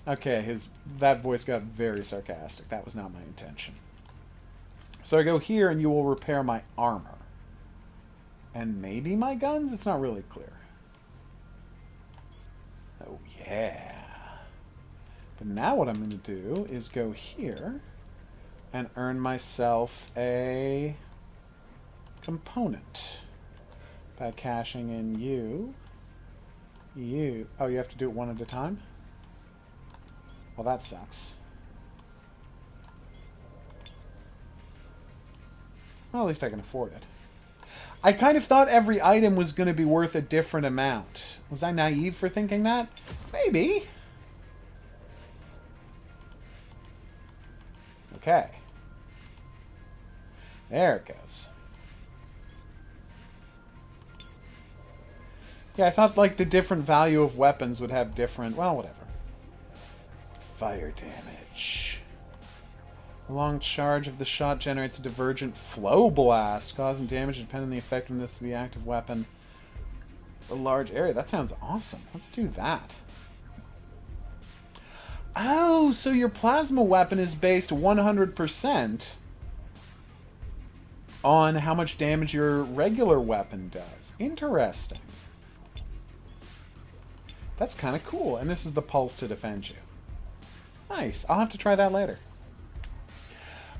Okay, that voice got very sarcastic. That was not my intention. So I go here and you will repair my armor. And maybe my guns? It's not really clear. Oh, yeah. But now what I'm going to do is go here and earn myself a component by cashing in you. Oh, you have to do it one at a time? Well, that sucks. Well, at least I can afford it. I kind of thought every item was going to be worth a different amount. Was I naive for thinking that? Maybe. Okay. There it goes. Yeah, I thought, like, the different value of weapons would have different... Well, whatever. Fire damage. A long charge of the shot generates a divergent flow blast, causing damage depending on the effectiveness of the active weapon. A large area. That sounds awesome. Let's do that. Oh, so your plasma weapon is based 100% on how much damage your regular weapon does. Interesting. That's kind of cool. And this is the pulse to defend you. Nice. I'll have to try that later.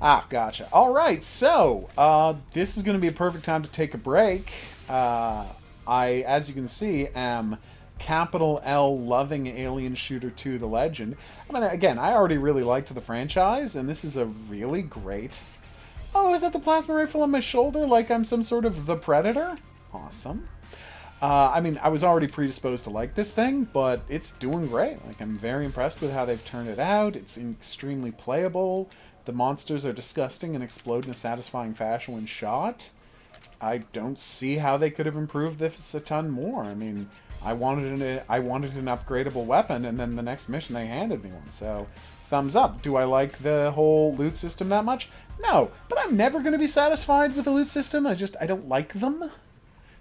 Ah, gotcha. All right, so this is going to be a perfect time to take a break. I, as you can see, am capital L loving Alien Shooter 2 The Legend. I mean, again, I already really liked the franchise, and this is a really great... Oh, is that the plasma rifle on my shoulder like I'm some sort of the Predator? Awesome. I mean, I was already predisposed to like this thing, but it's doing great. Like, I'm very impressed with how they've turned it out. It's extremely playable. The monsters are disgusting and explode in a satisfying fashion when shot. I don't see how they could have improved this a ton more. I mean, I wanted an upgradable weapon, and then the next mission they handed me one. So, thumbs up. Do I like the whole loot system that much? No, but I'm never going to be satisfied with the loot system. I don't like them.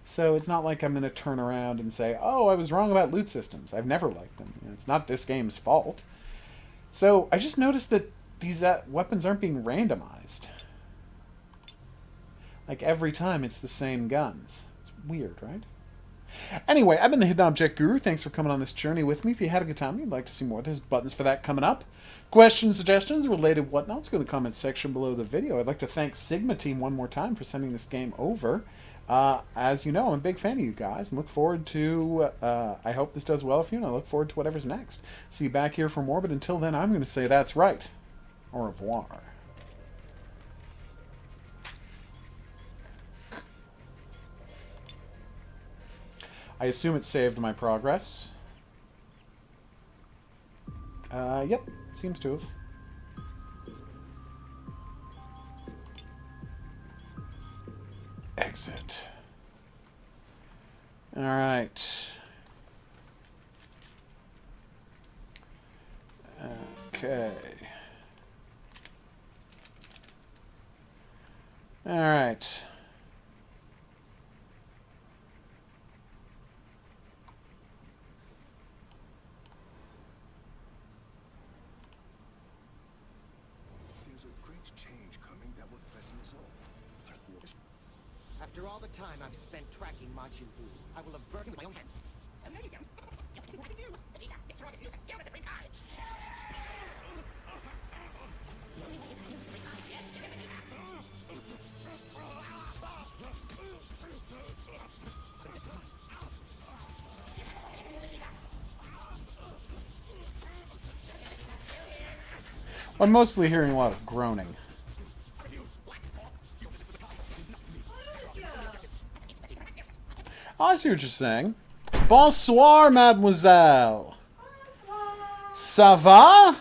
So it's not like I'm going to turn around and say, oh, I was wrong about loot systems. I've never liked them. You know, it's not this game's fault. So I just noticed that these weapons aren't being randomized. Like, every time it's the same guns. It's weird, right? Anyway, I've been the Hidden Object Guru. Thanks for coming on this journey with me. If you had a good time and you'd like to see more, there's buttons for that coming up. Questions, suggestions, related whatnots, go to the comments section below the video. I'd like to thank Sigma Team one more time for sending this game over. As you know, I'm a big fan of you guys and look forward to, I hope this does well for you, and I look forward to whatever's next. See you back here for more, but until then, I'm going to say that's right. Au revoir. I assume it saved my progress. Yep, seems to have. Exit. All right. Okay. All right. There's a great change coming that will threaten us all. After all the time I've spent tracking Majin Buu, I will avert him with my own hands. Oh, no, you don't. You have to do what I do. Vegeta, destroy this nuisance. Kill this every guy. The only way is to use every guy. Yes, kill him, Vegeta. I'm mostly hearing a lot of groaning. Oh, I see what you're saying. Bonsoir, mademoiselle. Ça va?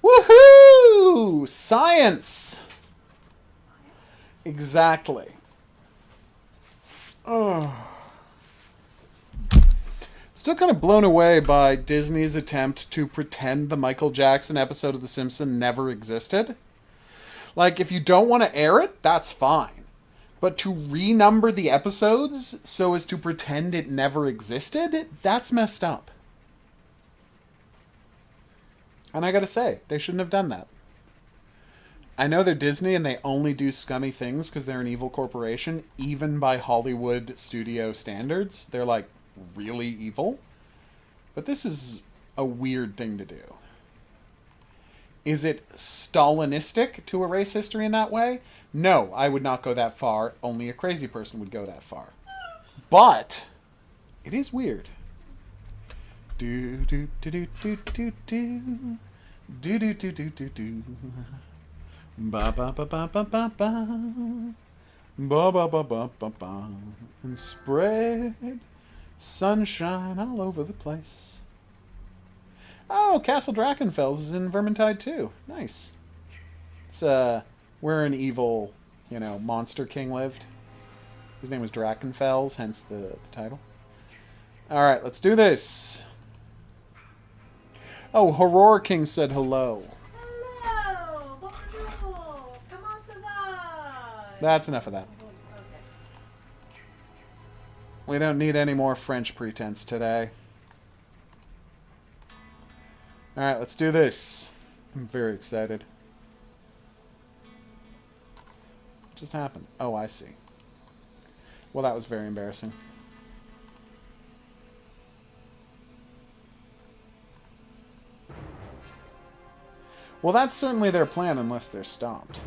Woohoo! Science! Exactly. Oh. Still kind of blown away by Disney's attempt to pretend the Michael Jackson episode of The Simpsons never existed. Like, if you don't want to air it, that's fine. But to renumber the episodes so as to pretend it never existed, that's messed up. And I gotta say, they shouldn't have done that. I know they're Disney and they only do scummy things because they're an evil corporation, even by Hollywood studio standards. They're, like, really evil. But this is a weird thing to do. Is it Stalinistic to erase history in that way? No, I would not go that far. Only a crazy person would go that far. But it is weird. Do do do do do do do do do do do do do ba ba ba ba ba ba ba ba ba ba ba ba ba and spread sunshine all over the place. Oh, Castle Drachenfels is in Vermintide too. Nice. It's where an evil, monster king lived. His name was Drachenfels, hence the title. All right, let's do this. Oh, Horror King said hello. Hello, bonjour, comment ça va? That's enough of that. Okay. We don't need any more French pretense today. All right, let's do this. I'm very excited. What just happened? Oh, I see. Well, that was very embarrassing. Well, that's certainly their plan unless they're stopped.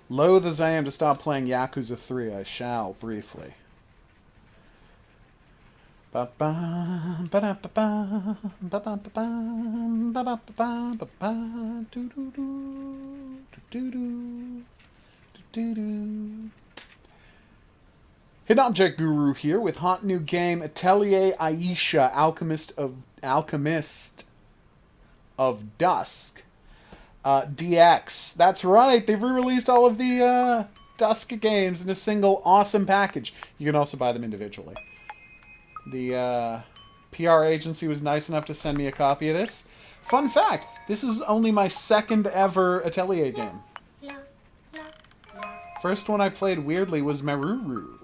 Loath as I am to stop playing Yakuza 3, I shall briefly. Ba-ba, ba-da-ba-ba, ba-ba-ba-ba, ba-ba-ba-ba, ba-ba, doo-doo-doo, doo-doo-doo, doo-doo-doo. Hidden Object Guru here with hot new game Atelier Aisha, Alchemist of Dusk. DX. That's right. They've re-released all of the Dusk games in a single awesome package. You can also buy them individually. The PR agency was nice enough to send me a copy of this. Fun fact, this is only my second ever Atelier game. First one I played weirdly was Maruru.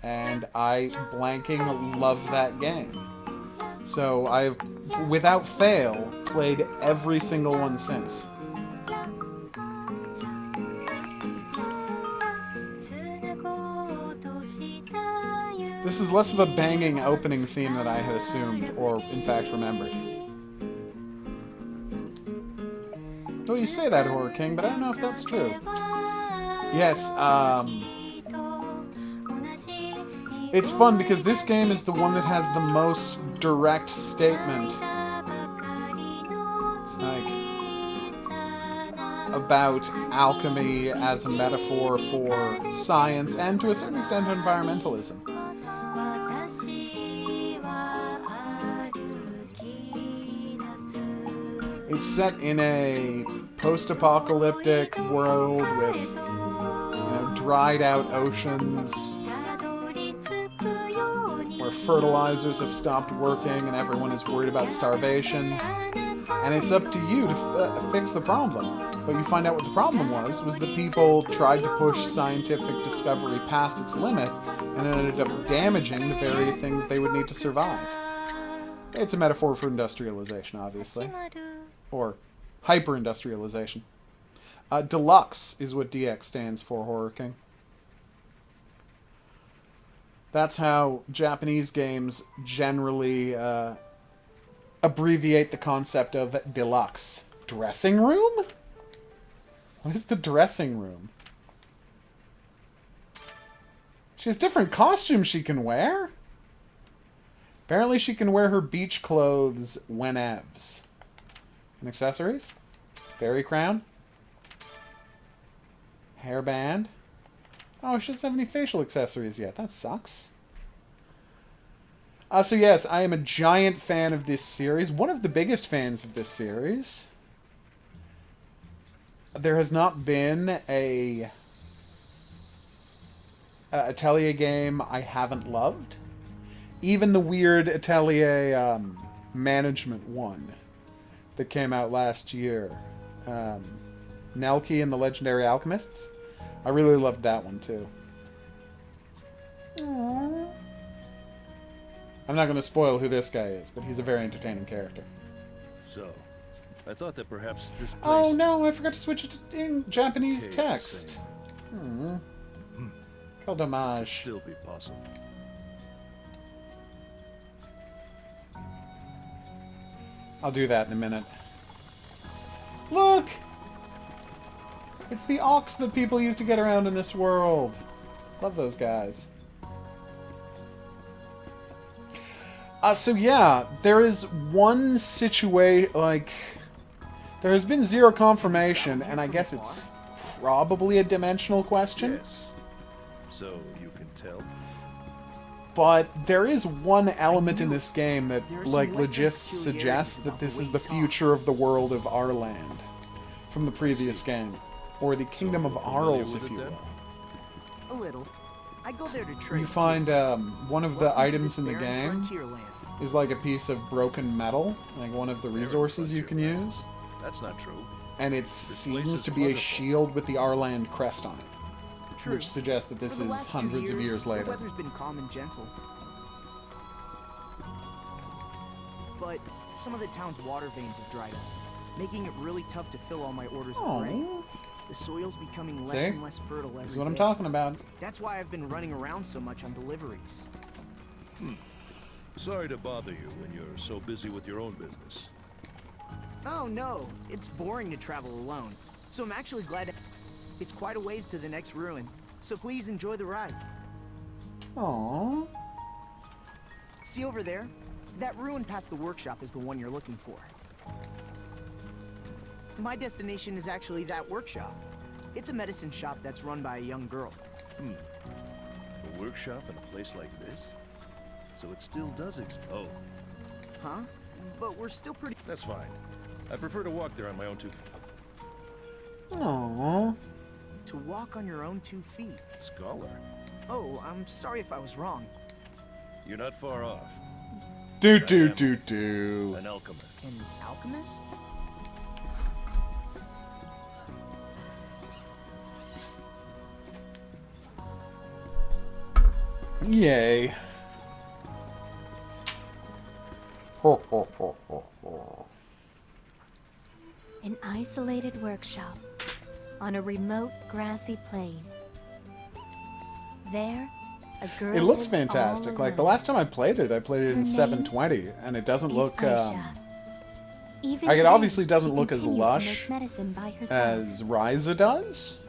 And I blanking love that game. So I've, without fail, played every single one since. This is less of a banging opening theme than I had assumed, or in fact remembered. Oh, you say that, Horror King, but I don't know if that's true. Yes, it's fun because this game is the one that has the most direct statement, about alchemy as a metaphor for science and to a certain extent environmentalism. It's set in a post-apocalyptic world with, dried out oceans, where fertilizers have stopped working and everyone is worried about starvation. And it's up to you to fix the problem. But you find out what the problem was that people tried to push scientific discovery past its limit and it ended up damaging the very things they would need to survive. It's a metaphor for industrialization, obviously. Or hyper-industrialization. Deluxe is what DX stands for, Horror King. That's how Japanese games generally abbreviate the concept of deluxe. Dressing room? What is the dressing room? She has different costumes she can wear. Apparently she can wear her beach clothes whenevs. And accessories? Fairy crown? Hairband? Oh, she doesn't have any facial accessories yet. That sucks. So yes, I am a giant fan of this series. One of the biggest fans of this series. There has not been a Atelier game I haven't loved. Even the weird Atelier Management one that came out last year. Nelke and the Legendary Alchemists. I really loved that one too. Aww. I'm not going to spoil who this guy is, but he's a very entertaining character. So, I thought that perhaps this place... Oh no, I forgot to switch it to in Japanese Okay, text. Quel dommage. still be possible. I'll do that in a minute. Look! It's the ox that people use to get around in this world. Love those guys. So yeah, there is one situation, like, there has been zero confirmation, and I guess it's probably a dimensional question. Yes. So you can tell. But there is one element in this game that, like, legit suggests that this is the future of the world of Arland from the previous game. Or the Kingdom of Arls, if you will. A little. I go there to trade. You find one of the items in the game is like a piece of broken metal, like one of the resources you can use. That's not true. And it place seems is to be a wonderful. shield with the Arland crest on it. True. Which suggests that this For the is last few hundreds of years The later. weather's been calm and gentle. But some of the town's water veins have dried up, making it really tough to fill all my orders of grain. Oh, The soil's becoming less See? and less fertile every this is what I'm day. talking about. That's why I've been running around so much on deliveries. Sorry to bother you when you're so busy with your own business. Oh no, it's boring to travel alone. So I'm actually glad it's quite a ways to the next ruin. So please enjoy the ride. Aww. See over there? That ruin past the workshop is the one you're looking for. My destination is actually that workshop. It's a medicine shop that's run by a young girl. A workshop in a place like this? So it still does exist. Oh, Huh? But we're still pretty... that's fine. I prefer to walk there on my own 2 feet. Aww. To walk on your own 2 feet. Scholar, Oh, I'm sorry if I was wrong. you're not far off. Do do do do. An alchemist. An alchemist? Yay. Ho, ho, ho, ho, ho. An isolated workshop on a remote grassy plain. There, a girl It looks lives fantastic. all Like, the alone. last time I played it, I played it in Her name 720, and it doesn't is look, Aisha. Even like, it today, obviously doesn't she look as continues to lush make medicine by herself. as Ryza does,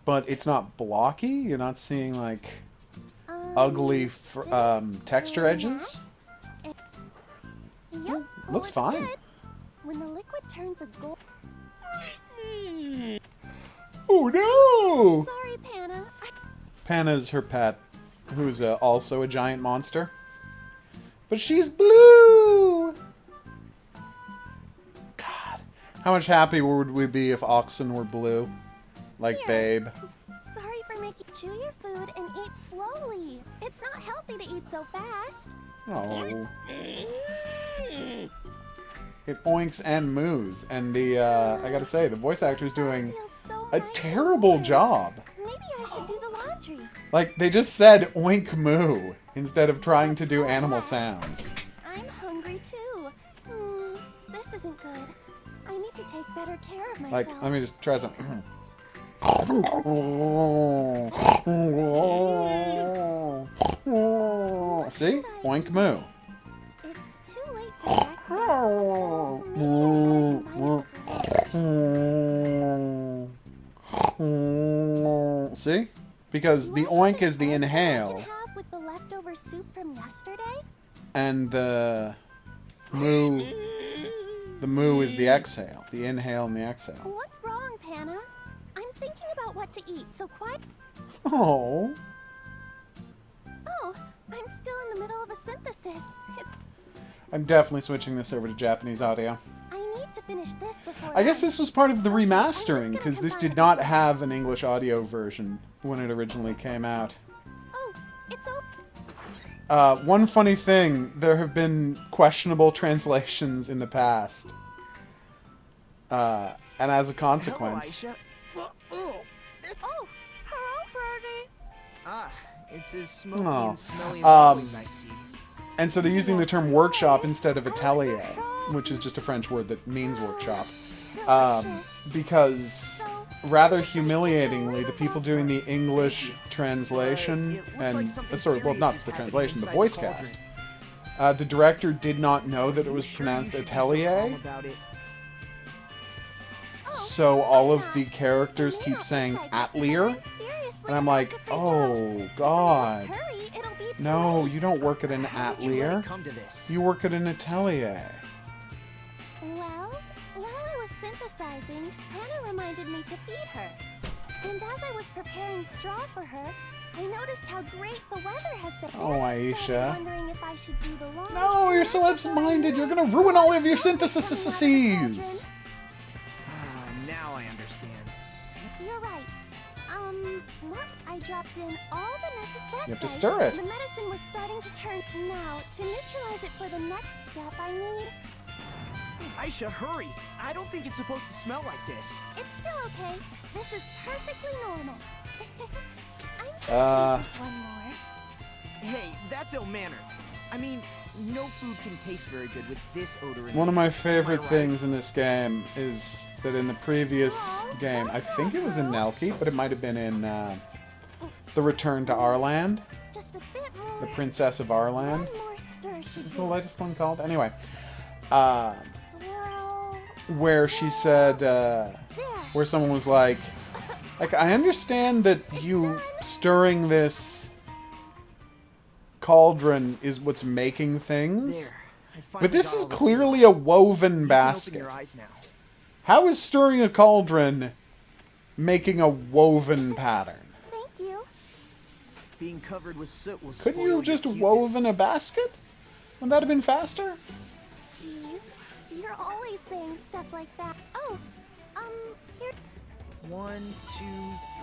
but it's not blocky. You're not seeing, like, ugly texture edges. Yep, Looks fine. good. When the liquid turns a gold... Oh no! Sorry, Panna. Panna's her pet, who's also a giant monster. But she's blue! God. How much happier would we be if oxen were blue? Like Here. Babe. Sorry for making chew your food and eat slowly. It's not healthy to eat so fast. Oh. It oinks and moos. And the, I gotta say, the voice actor is doing Feels so a nice terrible and job. Maybe I should do the laundry. Like, they just said oink moo instead of trying to do animal sounds. I'm hungry too. This isn't good. I need to take better care of myself. Like, let me just try some. See? Oink moo. It's too late for breakfast. So maybe See? Because the oink is the I inhale, can have with the leftover soup from yesterday. and the moo is the exhale. The inhale and the exhale. What's wrong, Panna? I'm thinking about what to eat, so quiet. Oh. Oh, I'm still in the middle of a synthesis. I'm definitely switching this over to Japanese audio. I need to finish this before. I guess this was part of the Okay, I'm just remastering, gonna because this combine did not everything. have an English audio version when it originally came out. Oh, it's open. One funny thing, there have been questionable translations in the past. And as a consequence... Hello, Aisha. Oh, hello, Birdie. Ah, it's as smoky Oh. and smelly as Um, always, I see. And so they're using the term workshop instead of atelier, which is just a French word that means workshop. Because rather humiliatingly, the people doing the English translation It looks and like something well, not serious the has translation, the happened voice inside the cast, The director did not know that it was pronounced Atelier, so all of the characters keep saying Atelier, and I'm like, oh god. Hurry, it'll be too No, late. you don't work at an How did you let Atelier. it come to this? You work at an Atelier. Well, while I was synthesizing, Hannah reminded me to feed her. And as I was preparing straw for her, I noticed how great the weather has been. Oh, Then I Aisha. started wondering if I should do the laundry. No, you're so absent-minded. You're gonna ruin all of your syntheses. Now I understand. You're right. What? I dropped in all the necessary. You have to stir it. The medicine was starting to turn. Now, to neutralize it for the next step, I need. Aisha, hurry! I don't think it's supposed to smell like this. It's still okay. This is perfectly normal. I'm just one more. Hey, that's ill-mannered. I mean, no food can taste very good with this odor in One of it. my Am favorite I right? things in this game is that in the previous game, I think it was in Nelke, but it might have been in The Return to Arland, Just a bit more. The Princess of Arland. One more stir should What's do the it. latest one called? Anyway, Swirl. where she said, There. where someone was like, I understand that you stirring this cauldron is what's making things, There. I finally but this got is all the clearly syrup. a woven You can basket. Open your eyes now. How is stirring a cauldron making a woven pattern? Thank you. Being covered with soot will Couldn't spoil you your have just cuteness. woven a basket? Wouldn't that have been faster? Jeez, you're always saying stuff like that. Oh, here. 1, 2,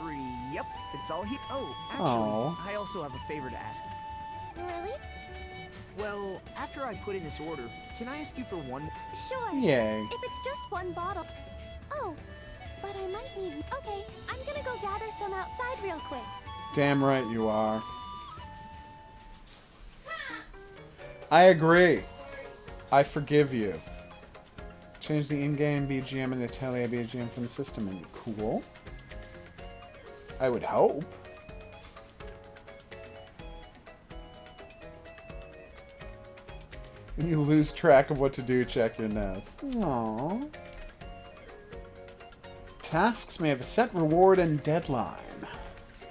3. Yep, it's all here. Oh, actually, Aw. I also have a favor to ask. Really? Well, after I put in this order, can I ask you for one? Sure. Yay. If it's just one bottle. Oh, but I might need. Okay, I'm gonna go gather some outside real quick. Damn right you are. I agree. I forgive you. Change the in-game BGM and the Atelier BGM from the system menu. Cool. I would hope. When you lose track of what to do, check your notes. Aww. Tasks may have a set reward and deadline.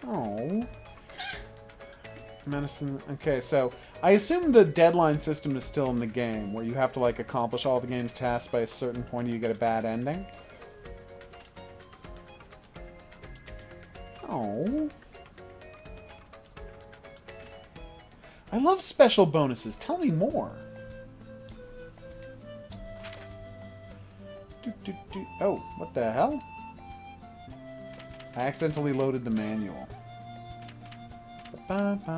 Oh. Medicine. Okay, so I assume the deadline system is still in the game, where you have to like accomplish all the game's tasks by a certain point or you get a bad ending. Oh. I love special bonuses. Tell me more. Oh, what the hell? I accidentally loaded the manual. I've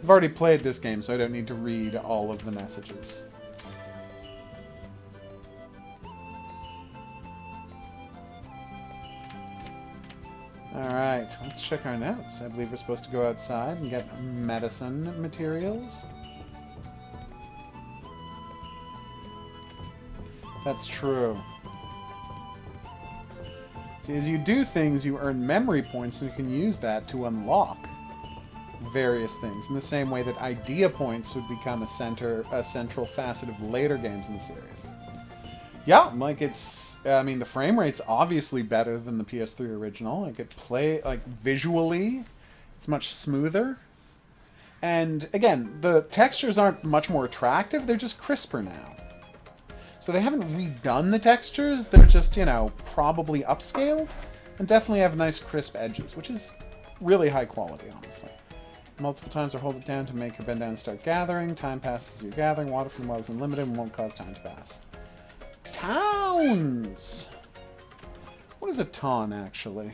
already played this game, so I don't need to read all of the messages. Alright, let's check our notes. I believe we're supposed to go outside and get medicine materials. That's true. See, as you do things, you earn memory points, and you can use that to unlock various things. In the same way that idea points would become a central facet of later games in the series. Yeah, like it's... I mean, the frame rate's obviously better than the PS3 original. Like, it play... Like, visually, it's much smoother. And, again, the textures aren't much more attractive. They're just crisper now. So they haven't redone the textures. They're just, you know, probably upscaled. And definitely have nice crisp edges, which is really high quality, honestly. Multiple times or hold it down to make her bend down and start gathering. Time passes as you're gathering. Water from the well is unlimited and won't cause time to pass. Towns! What is a ton, actually?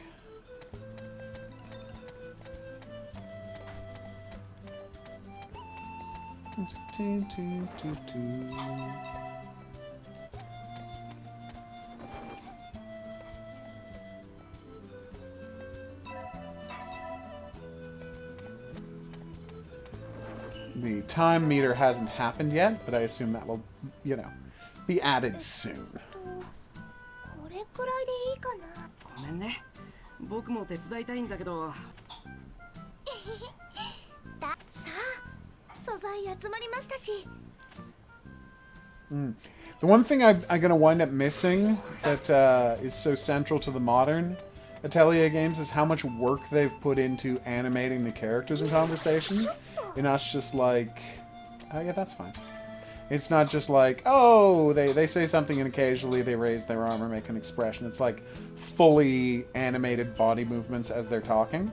The time meter hasn't happened yet, but I assume that will, you know, be added soon. これくらいでいいかな。ごめんね。僕も手伝いたいんだけど。The one thing I'm going to wind up missing that is so central to the modern Atelier games is how much work they've put into animating the characters in conversations. And not just like, oh yeah, that's fine. It's not just like, oh, they say something and occasionally they raise their arm or make an expression. It's like fully animated body movements as they're talking.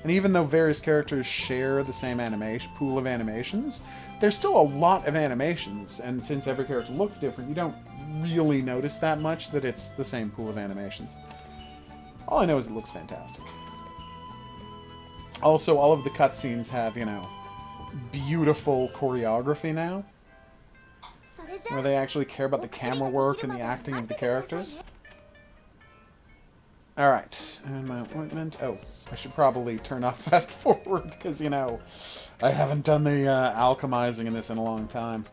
And even though various characters share the same animation pool of animations, there's still a lot of animations. And since every character looks different, you don't really notice that much that it's the same pool of animations. All I know is it looks fantastic. Also, all of the cutscenes have, you know, beautiful choreography now, where they actually care about the camera work and the acting of the characters. Alright, and my appointment. Oh, I should probably turn off fast forward, because, you know, I haven't done the alchemizing in this in a long time.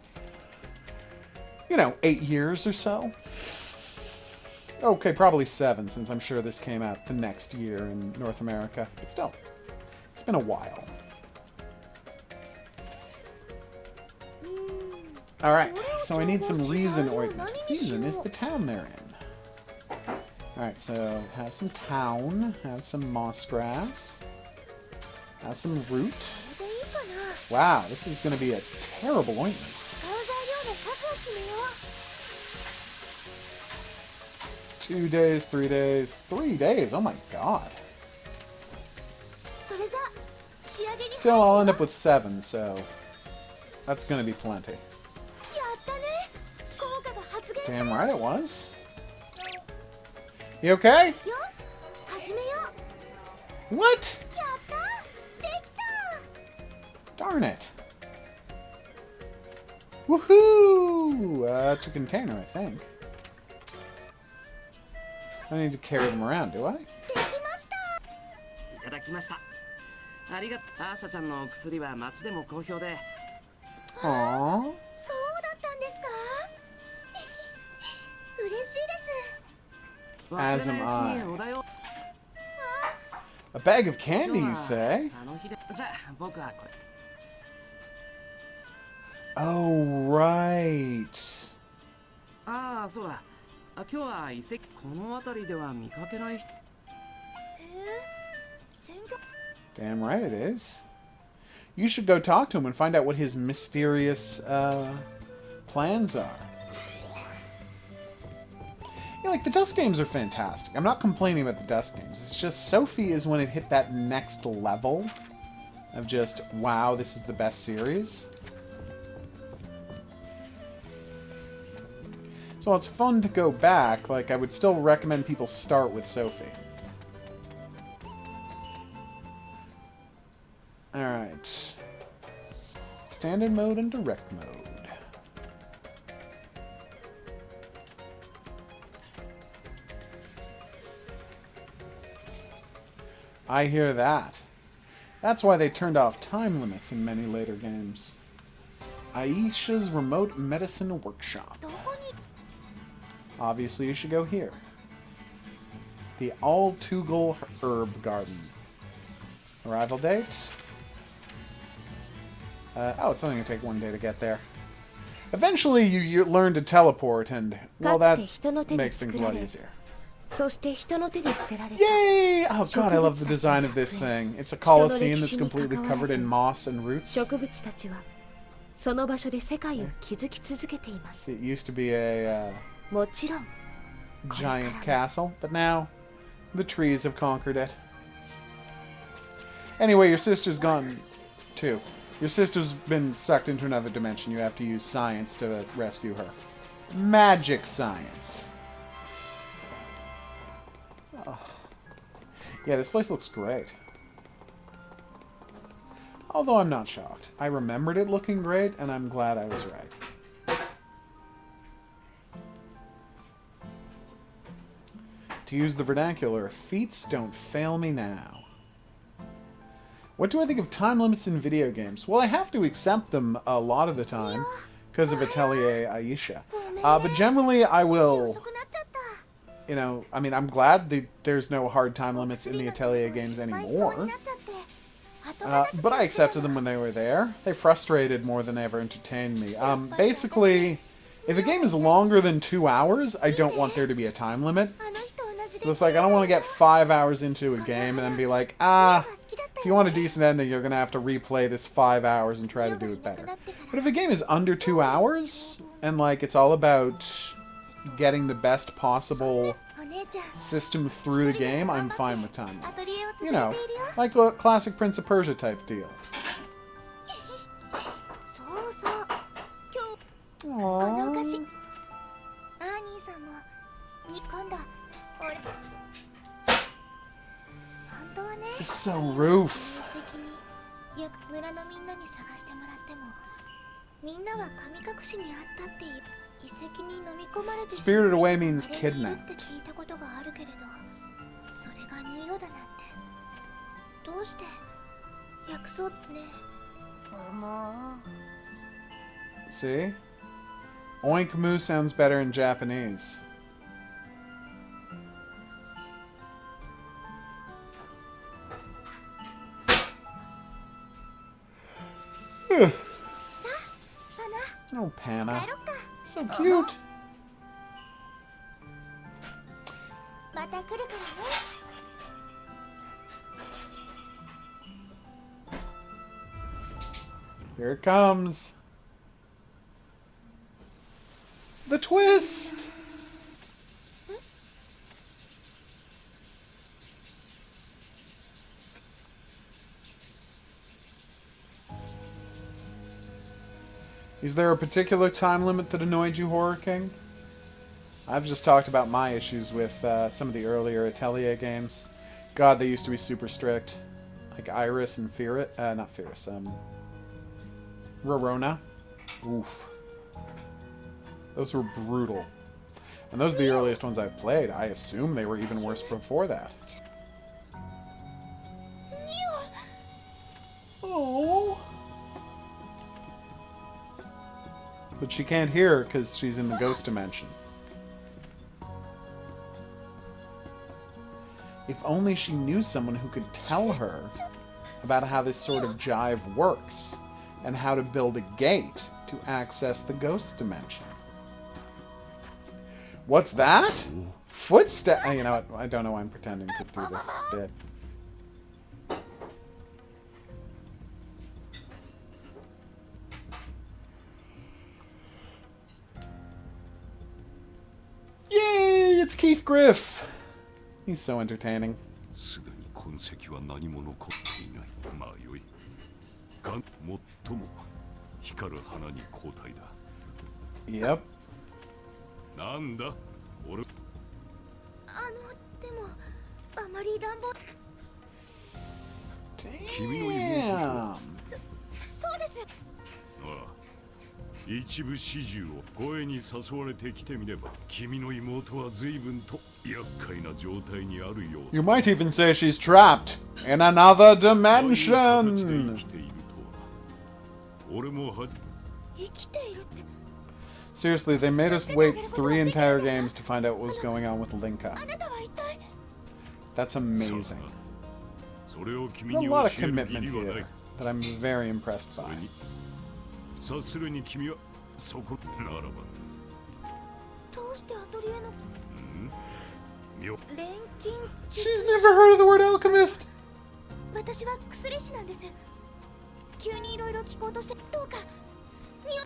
You know, 8 years or so. Okay, probably 7, since I'm sure this came out the next year in North America. But still, it's been a while. Alright, so I need some reason ointment. Reason is the town they're in. Alright, so have some town, have some moss grass, have some root. Wow, this is going to be a terrible ointment. 2 days, 3 days, 3 days, oh my god. Still, I'll end up with 7, so that's going to be plenty. Damn right it was. You okay? What? Darn it. Woohoo! To container, I think. I don't need to carry them around, do I? Aww. As am I. A bag of candy, you say? Oh, right. Damn right it is. You should go talk to him and find out what his mysterious plans are. Yeah, like, the Dust games are fantastic. I'm not complaining about the Dust games. It's just Sophie is when it hit that next level of just, wow, this is the best series. So it's fun to go back. Like, I would still recommend people start with Sophie. Alright. Standard mode and direct mode. I hear that. That's why they turned off time limits in many later games. Aisha's Remote Medicine Workshop. Obviously, you should go here. The HOGuru Herb Garden. Arrival date? Oh, it's only going to take 1 day to get there. Eventually, you learn to teleport, and, well, that makes things a lot easier. Yay! Oh god, I love the design of this thing. It's a coliseum that's completely covered in moss and roots. See, it used to be a giant castle, but now the trees have conquered it. Anyway, your sister's gone too. Your sister's been sucked into another dimension. You have to use science to rescue her. Magic science. Oh. Yeah, this place looks great. Although I'm not shocked. I remembered it looking great, and I'm glad I was right. To use the vernacular, feats don't fail me now. What do I think of time limits in video games? Well, I have to accept them a lot of the time because of Atelier Aisha. But generally, I will... You know, I mean, I'm glad that there's no hard time limits in the Atelier games anymore. But I accepted them when they were there. They frustrated more than they ever entertained me. Basically, if a game is longer than 2 hours, I don't want there to be a time limit. It's like, I don't want to get 5 hours into a game and then be like, if you want a decent ending, you're going to have to replay this 5 hours and try to do it better. But if a game is under 2 hours, and like it's all about getting the best possible system through the game, I'm fine with time limits. You know, like a classic Prince of Persia type deal. Aww. This is so Roof. Spirited Away means kidnapped. See? Oink moo sounds better in Japanese. Oh, Panna. So cute. Here it comes. The twist. Is there a particular time limit that annoyed you, Horror King? I've just talked about my issues with some of the earlier Atelier games. God, they used to be super strict. Like Iris and not Fierce, Rorona. Oof. Those were brutal. And those are the earliest ones I've played. I assume they were even worse before that. Oh. But she can't hear because she's in the ghost dimension. If only she knew someone who could tell her about how this sort of jive works and how to build a gate to access the ghost dimension. What's that? Footstep. You know what? I don't know why I'm pretending to do this bit. Yay! It's Keith Griff. He's so entertaining. Yep. Damn. 一部始終を声に誘われてきてみれば君の妹は随分と厄介な状態にあるようだ You might even say she's trapped in another dimension. Seriously, they made us wait 3 entire games to find out what was going on with Linka. That's amazing. There's a lot of commitment here that I'm very impressed by. 察するに君はそこならばどうしてアトリエの 錬金 She's never heard of the word alchemist. 私は薬師なんです。急にいろいろ聞こうとしてどうかに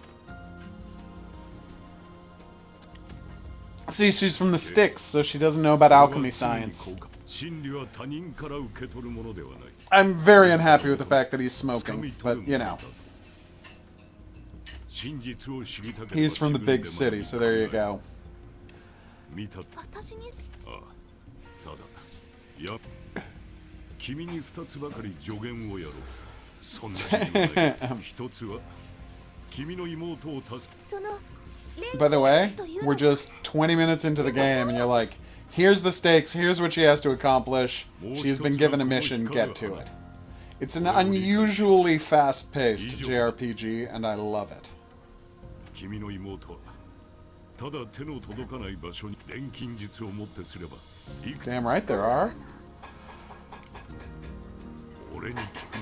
See, she's from the sticks, so she doesn't know about alchemy science. 真理は他人から受け取るものではない I'm very unhappy with the fact that he's smoking, but you know. He's from the big city, so there you go. 私にただや君に2つばかり助言をやろうそんなにもない1つは君の妹を助け By the way, we're just 20 minutes into the game, and you're like, here's the stakes, here's what she has to accomplish. She's been given a mission, get to it. It's an unusually fast-paced JRPG, and I love it. 君の妹はただ手の届かない場所に錬金術を持ってすれば Damn right there are. 俺に聞くな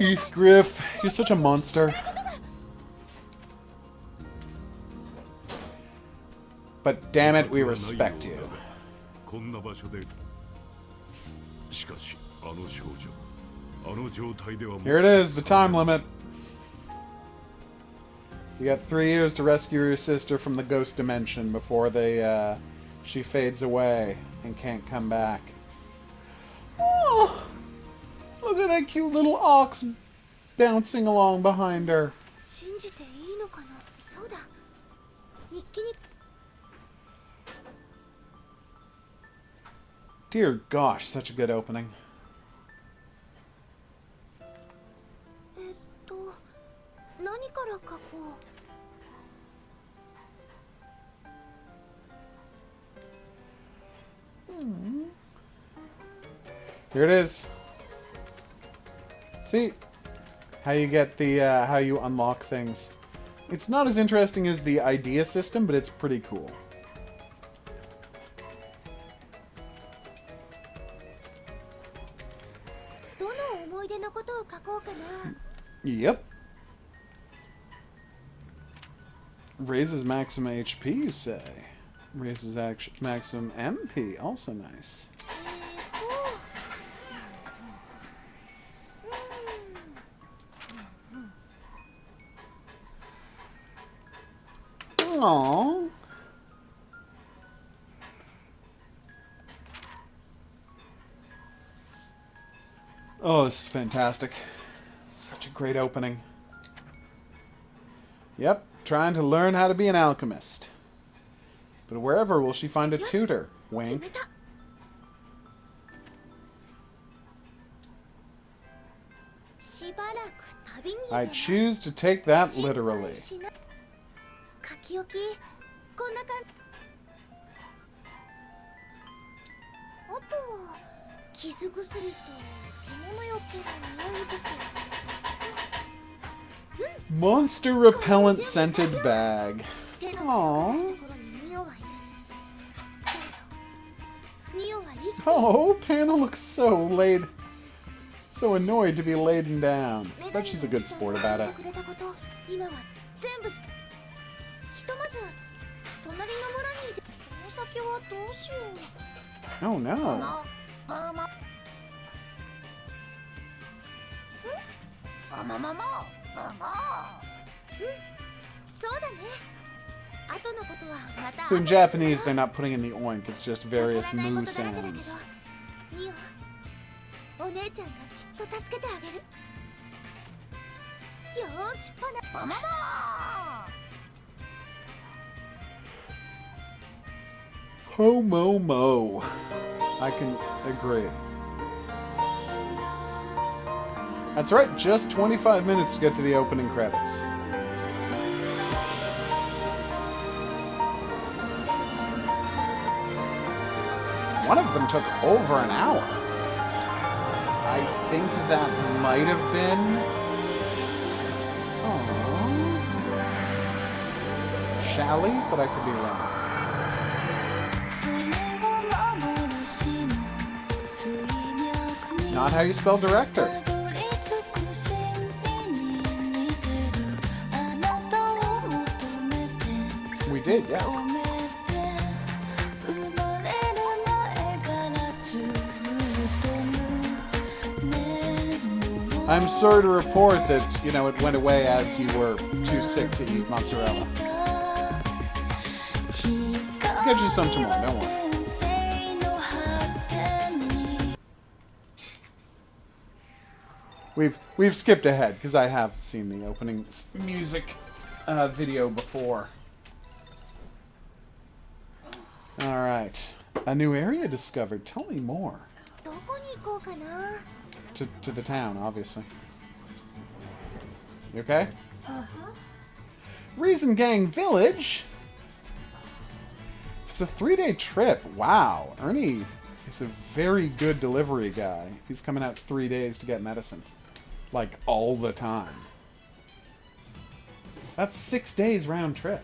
Heathgriff, you're such a monster. But damn it, we respect you. こんな場所でしかしあの少女あの状態ではもう Here it is, the time limit. You got 3 years to rescue your sister from the ghost dimension before she fades away and can't come back. Oh, look at that cute little ox bouncing along behind her. 信じていいのかな。そうだ。日記に Dear gosh, such a good opening. 何から書こう。Here it is. See how you get the how you unlock things. It's not as interesting as the idea system, but it's pretty cool. Yep. Raises maximum HP, you say? Raises maximum MP, also nice. Aww. Oh, this is fantastic. Such a great opening. Yep, trying to learn how to be an alchemist. But wherever will she find a tutor? Wink. I choose to take that literally. Monster repellent scented bag. Aww. Oh, Panna looks so annoyed to be laden down. But she's a good sport about it. Oh no. So in Japanese, they're not putting in the oink, it's just various moo sounds. Homo mo. I can agree. That's right, just 25 minutes to get to the opening credits. One of them took over an hour. I think that might have been... Shally, but I could be wrong. Not how you spell director. We did, yes. I'm sorry to report that, you know, it went away as you were too sick to eat mozzarella. I'll get you some tomorrow, don't worry. We've skipped ahead, because I have seen the opening music video before. Alright. A new area discovered. Tell me more. To the town, obviously. You okay? Uh-huh. Reason Gang Village? It's a 3-day trip. Wow. Ernie is a very good delivery guy. He's coming out 3 days to get medicine. Like, all the time. That's 6 days round trip.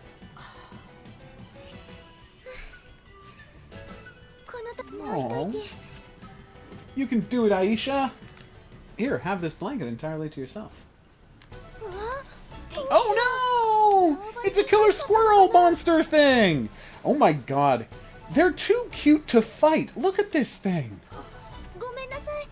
Aww. You can do it, Aisha. Here, have this blanket entirely to yourself. Thank you. Oh no! It's a killer squirrel monster thing! Oh my god. They're too cute to fight. Look at this thing. ごめんなさい。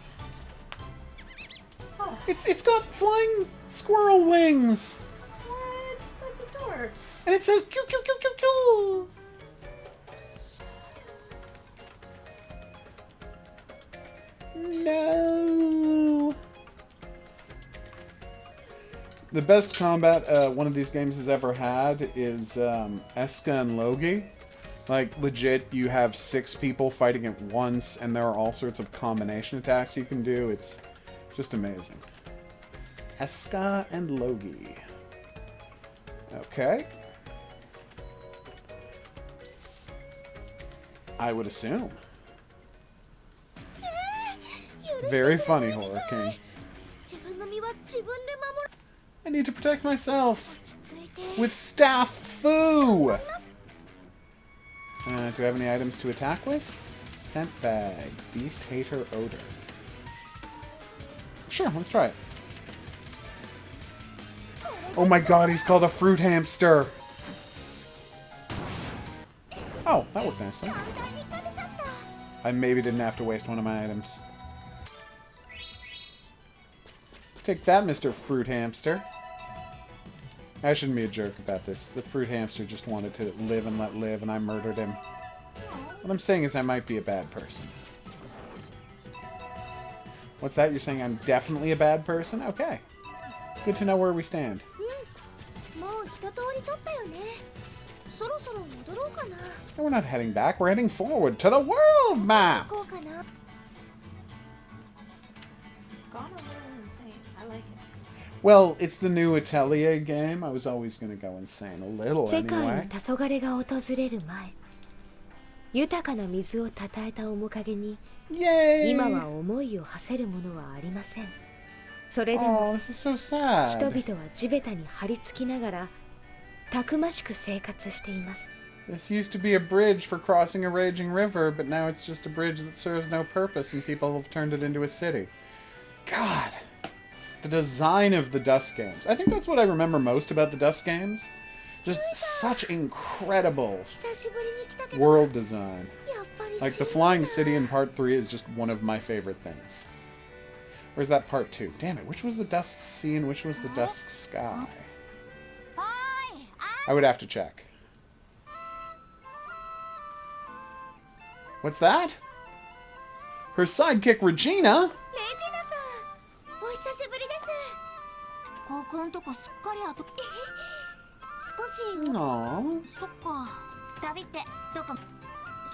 It's got flying squirrel wings. What? That's adorbs. And it says Q Q Q Q Q. No. The best combat one of these games has ever had is Eska and Logi. Like, legit, you have 6 people fighting at once, and there are all sorts of combination attacks you can do. It's just amazing. Eska and Logi. Okay. I would assume. Very funny, Horror King. I need to protect myself with staff foo. Do I have any items to attack with? Scent bag, beast hater odor. Sure, let's try it. Oh my god, he's called a fruit hamster. Oh, that worked nicely. I maybe didn't have to waste one of my items. Take that, Mr. Fruit Hamster. I shouldn't be a jerk about this. The fruit hamster just wanted to live and let live, and I murdered him. What I'm saying is I might be a bad person. What's that? You're saying I'm definitely a bad person? Okay. Good to know where we stand. No, we're not heading back. We're heading forward to the world map! Gone a little insane. I like it. Well, it's the new Atelier game. I was always going to go insane. A little, 世界に anyway. 黄昏が訪れる前、豊かな水をたたえた面影に Yay! 今は思いを馳せるものはありません。それでも Oh, this is so sad. 人々は地べたに張り付きながらたくましく生活しています。 This used to be a bridge for crossing a raging river, but now it's just a bridge that serves no purpose, and people have turned it into a city. God. The design of the Dust games. I think that's what I remember most about the Dust games. Just such incredible 久しぶりに来たけど world design. やっぱり Like, the しんどい flying な city in part 3 is just one of my favorite things. Where's that part 2? Damn it, which was the Dust Sea and which was the Dust Sky? I would have to check. What's that? Her sidekick, Regina? レジナさんお久しぶりです高校んとこすっかりあと少し Aww. そっか旅ってどこ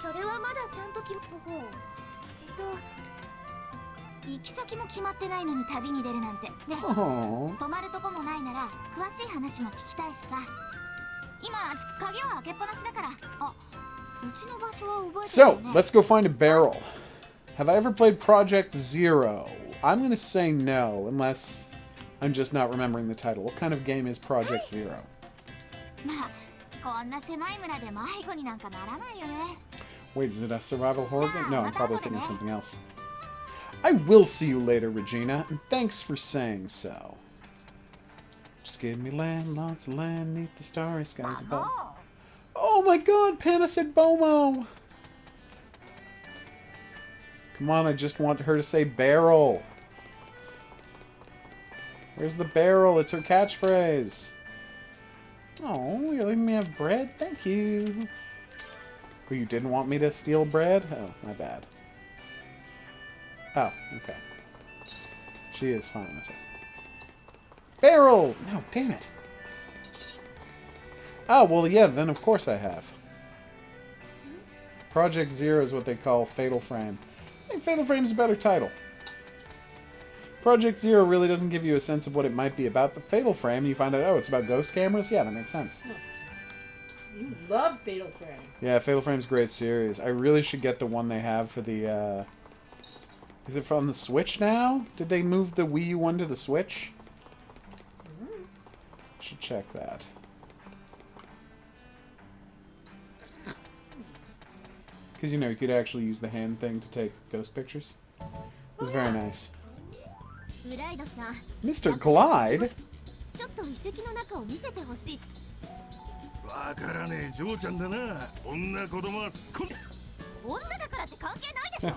それはまだちゃんと決ま行き先も決まってないのに旅に出るなんてね Aww. 泊まるとこもないなら詳しい話も聞きたいしさ今鍵は開けっぱなしだからあうちの場所は覚えてるよ So, ね let's go find a barrel. Have I ever played Project Zero? I'm going to say no, unless I'm just not remembering the title. What kind of game is Project Zero? まあこんな狭い村で迷子になんかならないよね Wait, is it a survival horror game? No, I'm probably thinking something else. I will see you later, Regina, and thanks for saying so. Just give me land, lots of land, neath the starry skies above. Oh my god, Panna said Bomo! Come on, I just want her to say barrel. Where's the barrel? It's her catchphrase. Oh, you're letting me have bread? Thank you. Oh, you didn't want me to steal bread? Oh, my bad. Oh, okay. She is fine with it. Barrel! No, damn it. Oh, well, yeah, then of course I have. Project Zero is what they call Fatal Frame. I think Fatal Frame's a better title. Project Zero really doesn't give you a sense of what it might be about, but Fatal Frame, you find out, oh, it's about ghost cameras? Yeah, that makes sense. You love Fatal Frame. Yeah, Fatal Frame's a great series. I really should get the one they have for the, Is it from the Switch now? Did they move the Wii U one to the Switch? Should check that. Because, you know, you could actually use the hand thing to take ghost pictures. It was very nice. ブライドさん、 Mr. Glide? ちょっと遺跡の中を見せてほしい。わからねえ嬢ちゃんだな。女子供はすっこん。女だからって関係ないでしょ。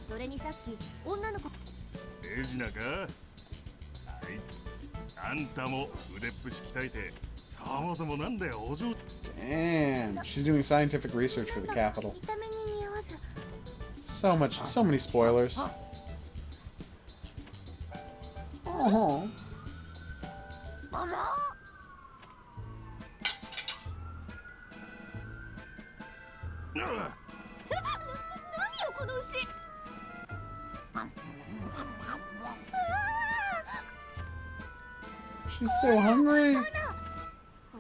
それにさっき女の子。エジナか。あんたも腕っぷし鍛えて、そもそもなんだよお嬢。 Damn, she's doing scientific research for the capital. 見た目に似合わず。 So many spoilers. Oh. あら。何よこの牛。She's so hungry. こ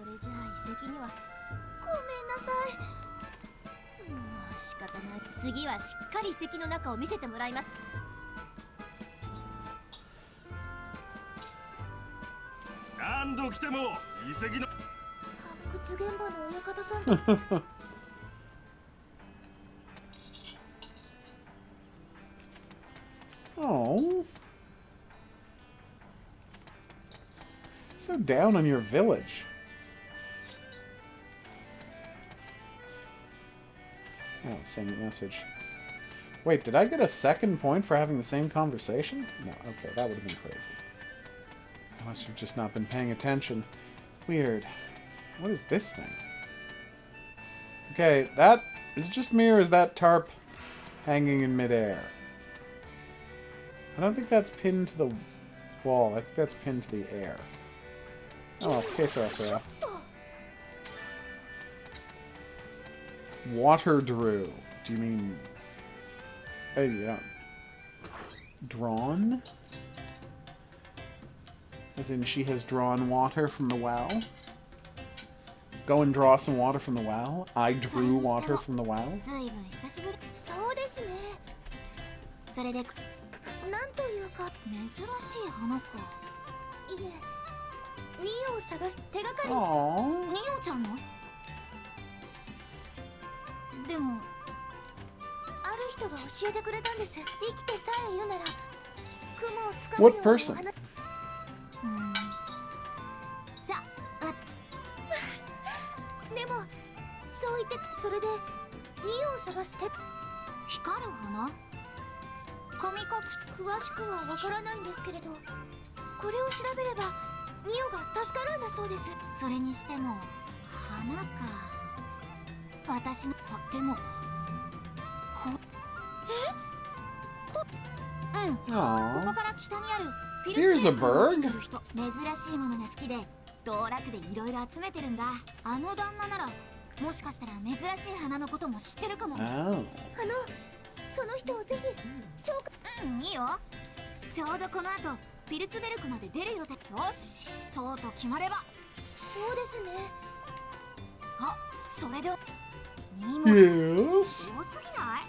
れじゃあ遺跡には。ごめんなさい。もう仕方ない。次はしっかり遺跡の中を見せてもらいます。何度来ても遺跡の。発掘現場の親方さんと。Oh. So down on your village. Oh, send a message. Wait, did I get a second point for having the same conversation? No, okay, that would have been crazy. I must have just not been paying attention. Weird. What is this thing? Okay, that... Is it just me or is that tarp hanging in midair? I don't think that's pinned to the wall. I think that's pinned to the air. Oh, well, que sera, sera. Water drew. Do you mean... Oh, yeah. Drawn? As in she has drawn water from the well? Go and draw some water from the well? I drew water from the well? ずいぶん久しぶり。そうですね。それでなんというか珍しい花か。いえ、ニオを探す手がかり。ニオちゃんの？でもある人が教えてくれたんです。生きてさえいるなら雲をつかむよう What なお person? 花。じゃあ。でもそう言ってそれでニオを探す手。光る花？神隠し詳しくはわからないんですけれど、これを調べればニオが助かるんだそうです。それにしても花か。私のでもうん。ここ Aww. から北にあるフィ Here's a ルツレークの bird. 人。珍しいものが好きで道楽でいろいろ集めてるんだ。あの旦那ならもしかしたら珍しい花のことも知ってるかも。Oh. その人をぜひ紹介。いいよ。ちょうどこの後ピルツベルクまで出る予定。よし、そうと決まれば。そうですね。あ、それで荷物 Yes. 多すぎない？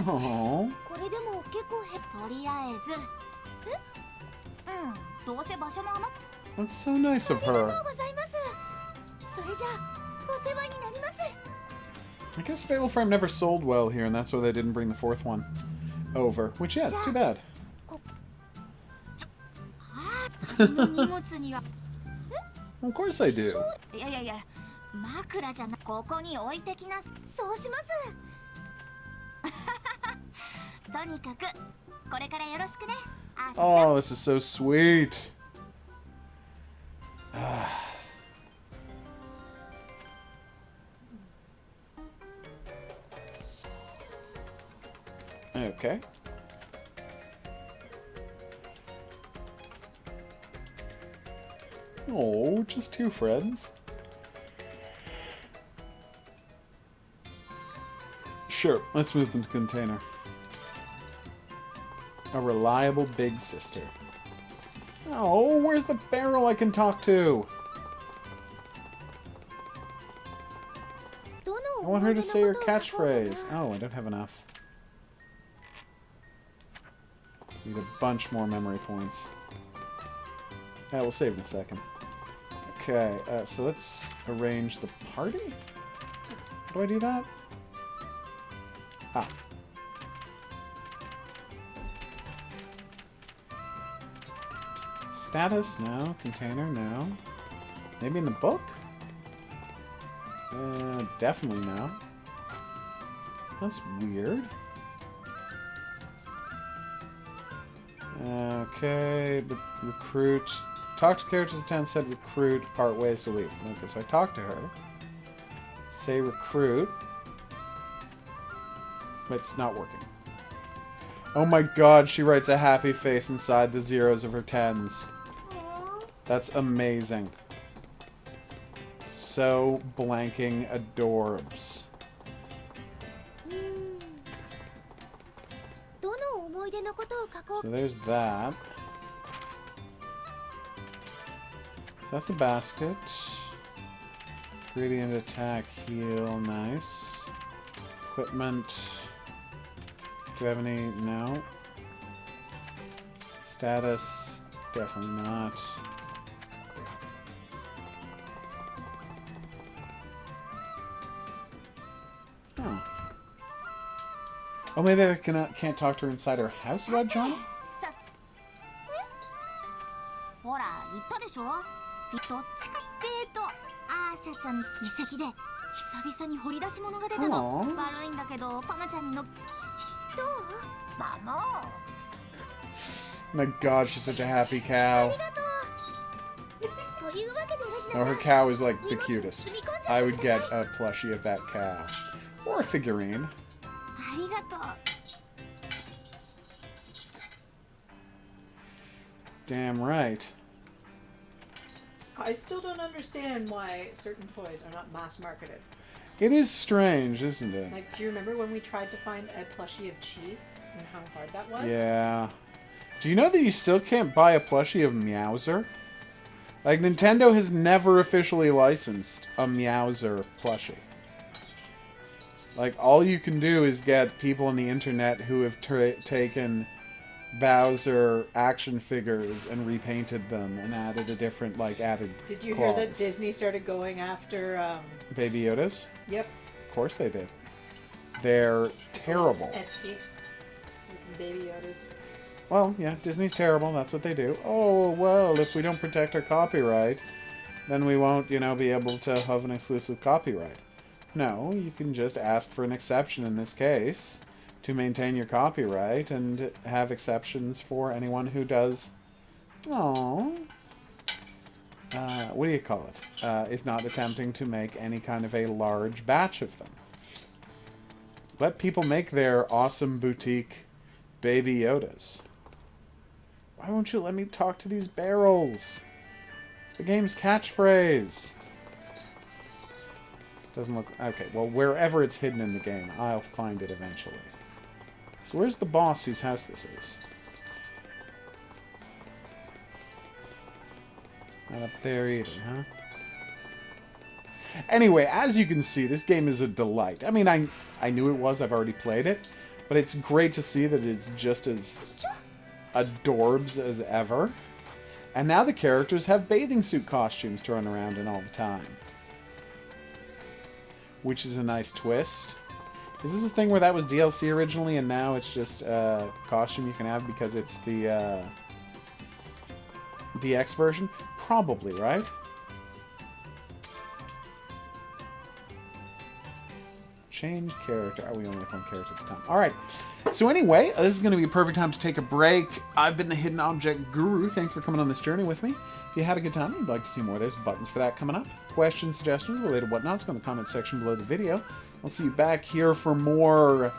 Aww. これでも結構とりあえずどうせ場所も余っ。 That's so nice of ありがとう her. ございます。それじゃあお世話になります。 I guess Fatal Frame never sold well here, and that's why they didn't bring the fourth one over. Which, yeah, it's too bad. 荷物には Of course I do. いやいやいや、枕じゃな、ここに置いてきな。そうします。とにかくこれからよろしくね。あ、社長。 Oh, this is so sweet. Okay. Oh, just two friends. Sure, let's move them to container. A reliable big sister. Oh, where's the barrel I can talk to? I want her to say her catchphrase. Oh, I don't have enough. Need a bunch more memory points. Yeah, we'll save in a second. Okay, so let's arrange the party? How do I do that? Ah. Status? No. Container? No. Maybe in the book? Definitely no. That's weird. Okay, but recruit. Talk to characters in town, said recruit, part ways to leave. Okay, so I talked to her. Say recruit. But it's not working. Oh my god, she writes a happy face inside the zeros of her tens. That's amazing. So blanking adorbs. So there's that. That's the basket. Gradient attack, heal, nice. Equipment. Do we have any? No. Status, definitely not. Huh. Oh, maybe I can't talk to her inside her house about John? ほら言ったでしょ。どっちかっていうとアーシャちゃん遺跡で久々に掘り出し物が出たの。悪いんだけどパナちゃんにのどう？ママ。 My god, she's such a happy cow. Oh, her cow is like the cutest. I would get a plushie of that cow. Or a figurine. Damn right. I still don't understand why certain toys are not mass marketed. It is strange, isn't it? Like, do you remember when we tried to find a plushie of Chi and how hard that was? Yeah. Do you know that you still can't buy a plushie of Meowser? Like, Nintendo has never officially licensed a Meowser plushie. Like, all you can do is get people on the internet who have taken Bowser action figures and repainted them and added a different, like, added Did you claws. hear that Disney started going after, Baby Yodas? Yep. Of course they did. They're terrible. Etsy. Baby Yodas. Well, yeah, Disney's terrible. That's what they do. Oh, well, if we don't protect our copyright, then we won't, you know, be able to have an exclusive copyright. No, you can just ask for an exception in this case to maintain your copyright and have exceptions for anyone who does... what do you call it? Is not attempting to make any kind of a large batch of them. Let people make their awesome boutique Baby Yodas. Why won't you let me talk to these barrels? It's the game's catchphrase. Doesn't look... Okay, well, wherever it's hidden in the game, I'll find it eventually. So where's the boss whose house this is? Not up there either, huh? Anyway, as you can see, this game is a delight. I mean, I knew it was. I've already played it. But it's great to see that it's just as adorbs as ever. And now the characters have bathing suit costumes to run around in all the time. Which is a nice twist. Is this a thing where that was DLC originally and now it's just a costume you can have because it's the DX version? Probably, right? Change character. Oh, we only have one character at the time. Alright. So anyway, this is going to be a perfect time to take a break. I've been the Hidden Object Guru. Thanks for coming on this journey with me. If you had a good time and you'd like to see more, there's buttons for that coming up. Questions, suggestions, related whatnots, go in the comment section below the video. I'll see you back here for more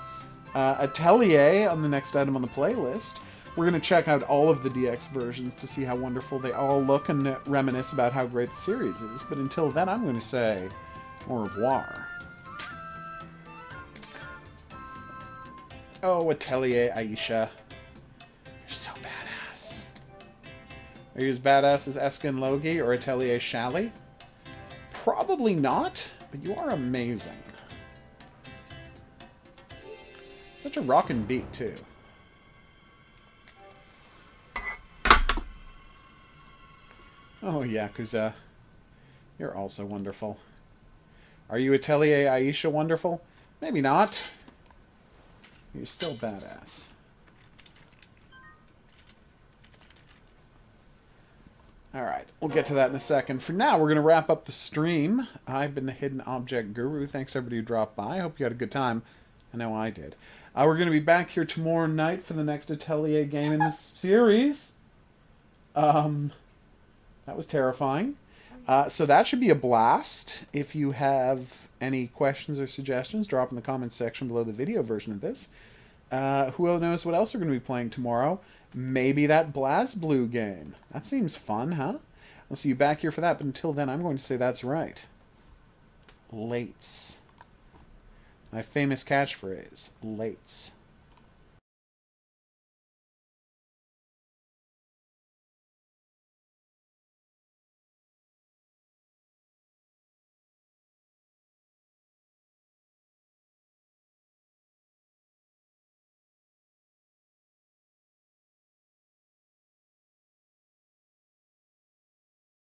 Atelier on the next item on the playlist. We're going to check out all of the DX versions to see how wonderful they all look and reminisce about how great the series is. But until then, I'm going to say au revoir. Oh, Atelier Aisha. You're so badass. Are you as badass as Eska and Logi or Atelier Shally? Probably not, but you are amazing. Such a rockin' beat, too. Oh, Yakuza. You're also wonderful. Are you Atelier Aisha wonderful? Maybe not. You're still badass. Alright, we'll get to that in a second. For now, we're going to wrap up the stream. I've been the Hidden Object Guru. Thanks everybody who dropped by. I hope you had a good time. I know I did. We're going to be back here tomorrow night for the next Atelier game in this series. That was terrifying. So that should be a blast. If you have any questions or suggestions, drop in the comments section below the video version of this. Who knows what else we're going to be playing tomorrow? Maybe that BlazBlue game. That seems fun, huh? I'll see you back here for that, but until then, I'm going to say that's right. Lates. My famous catchphrase, lates.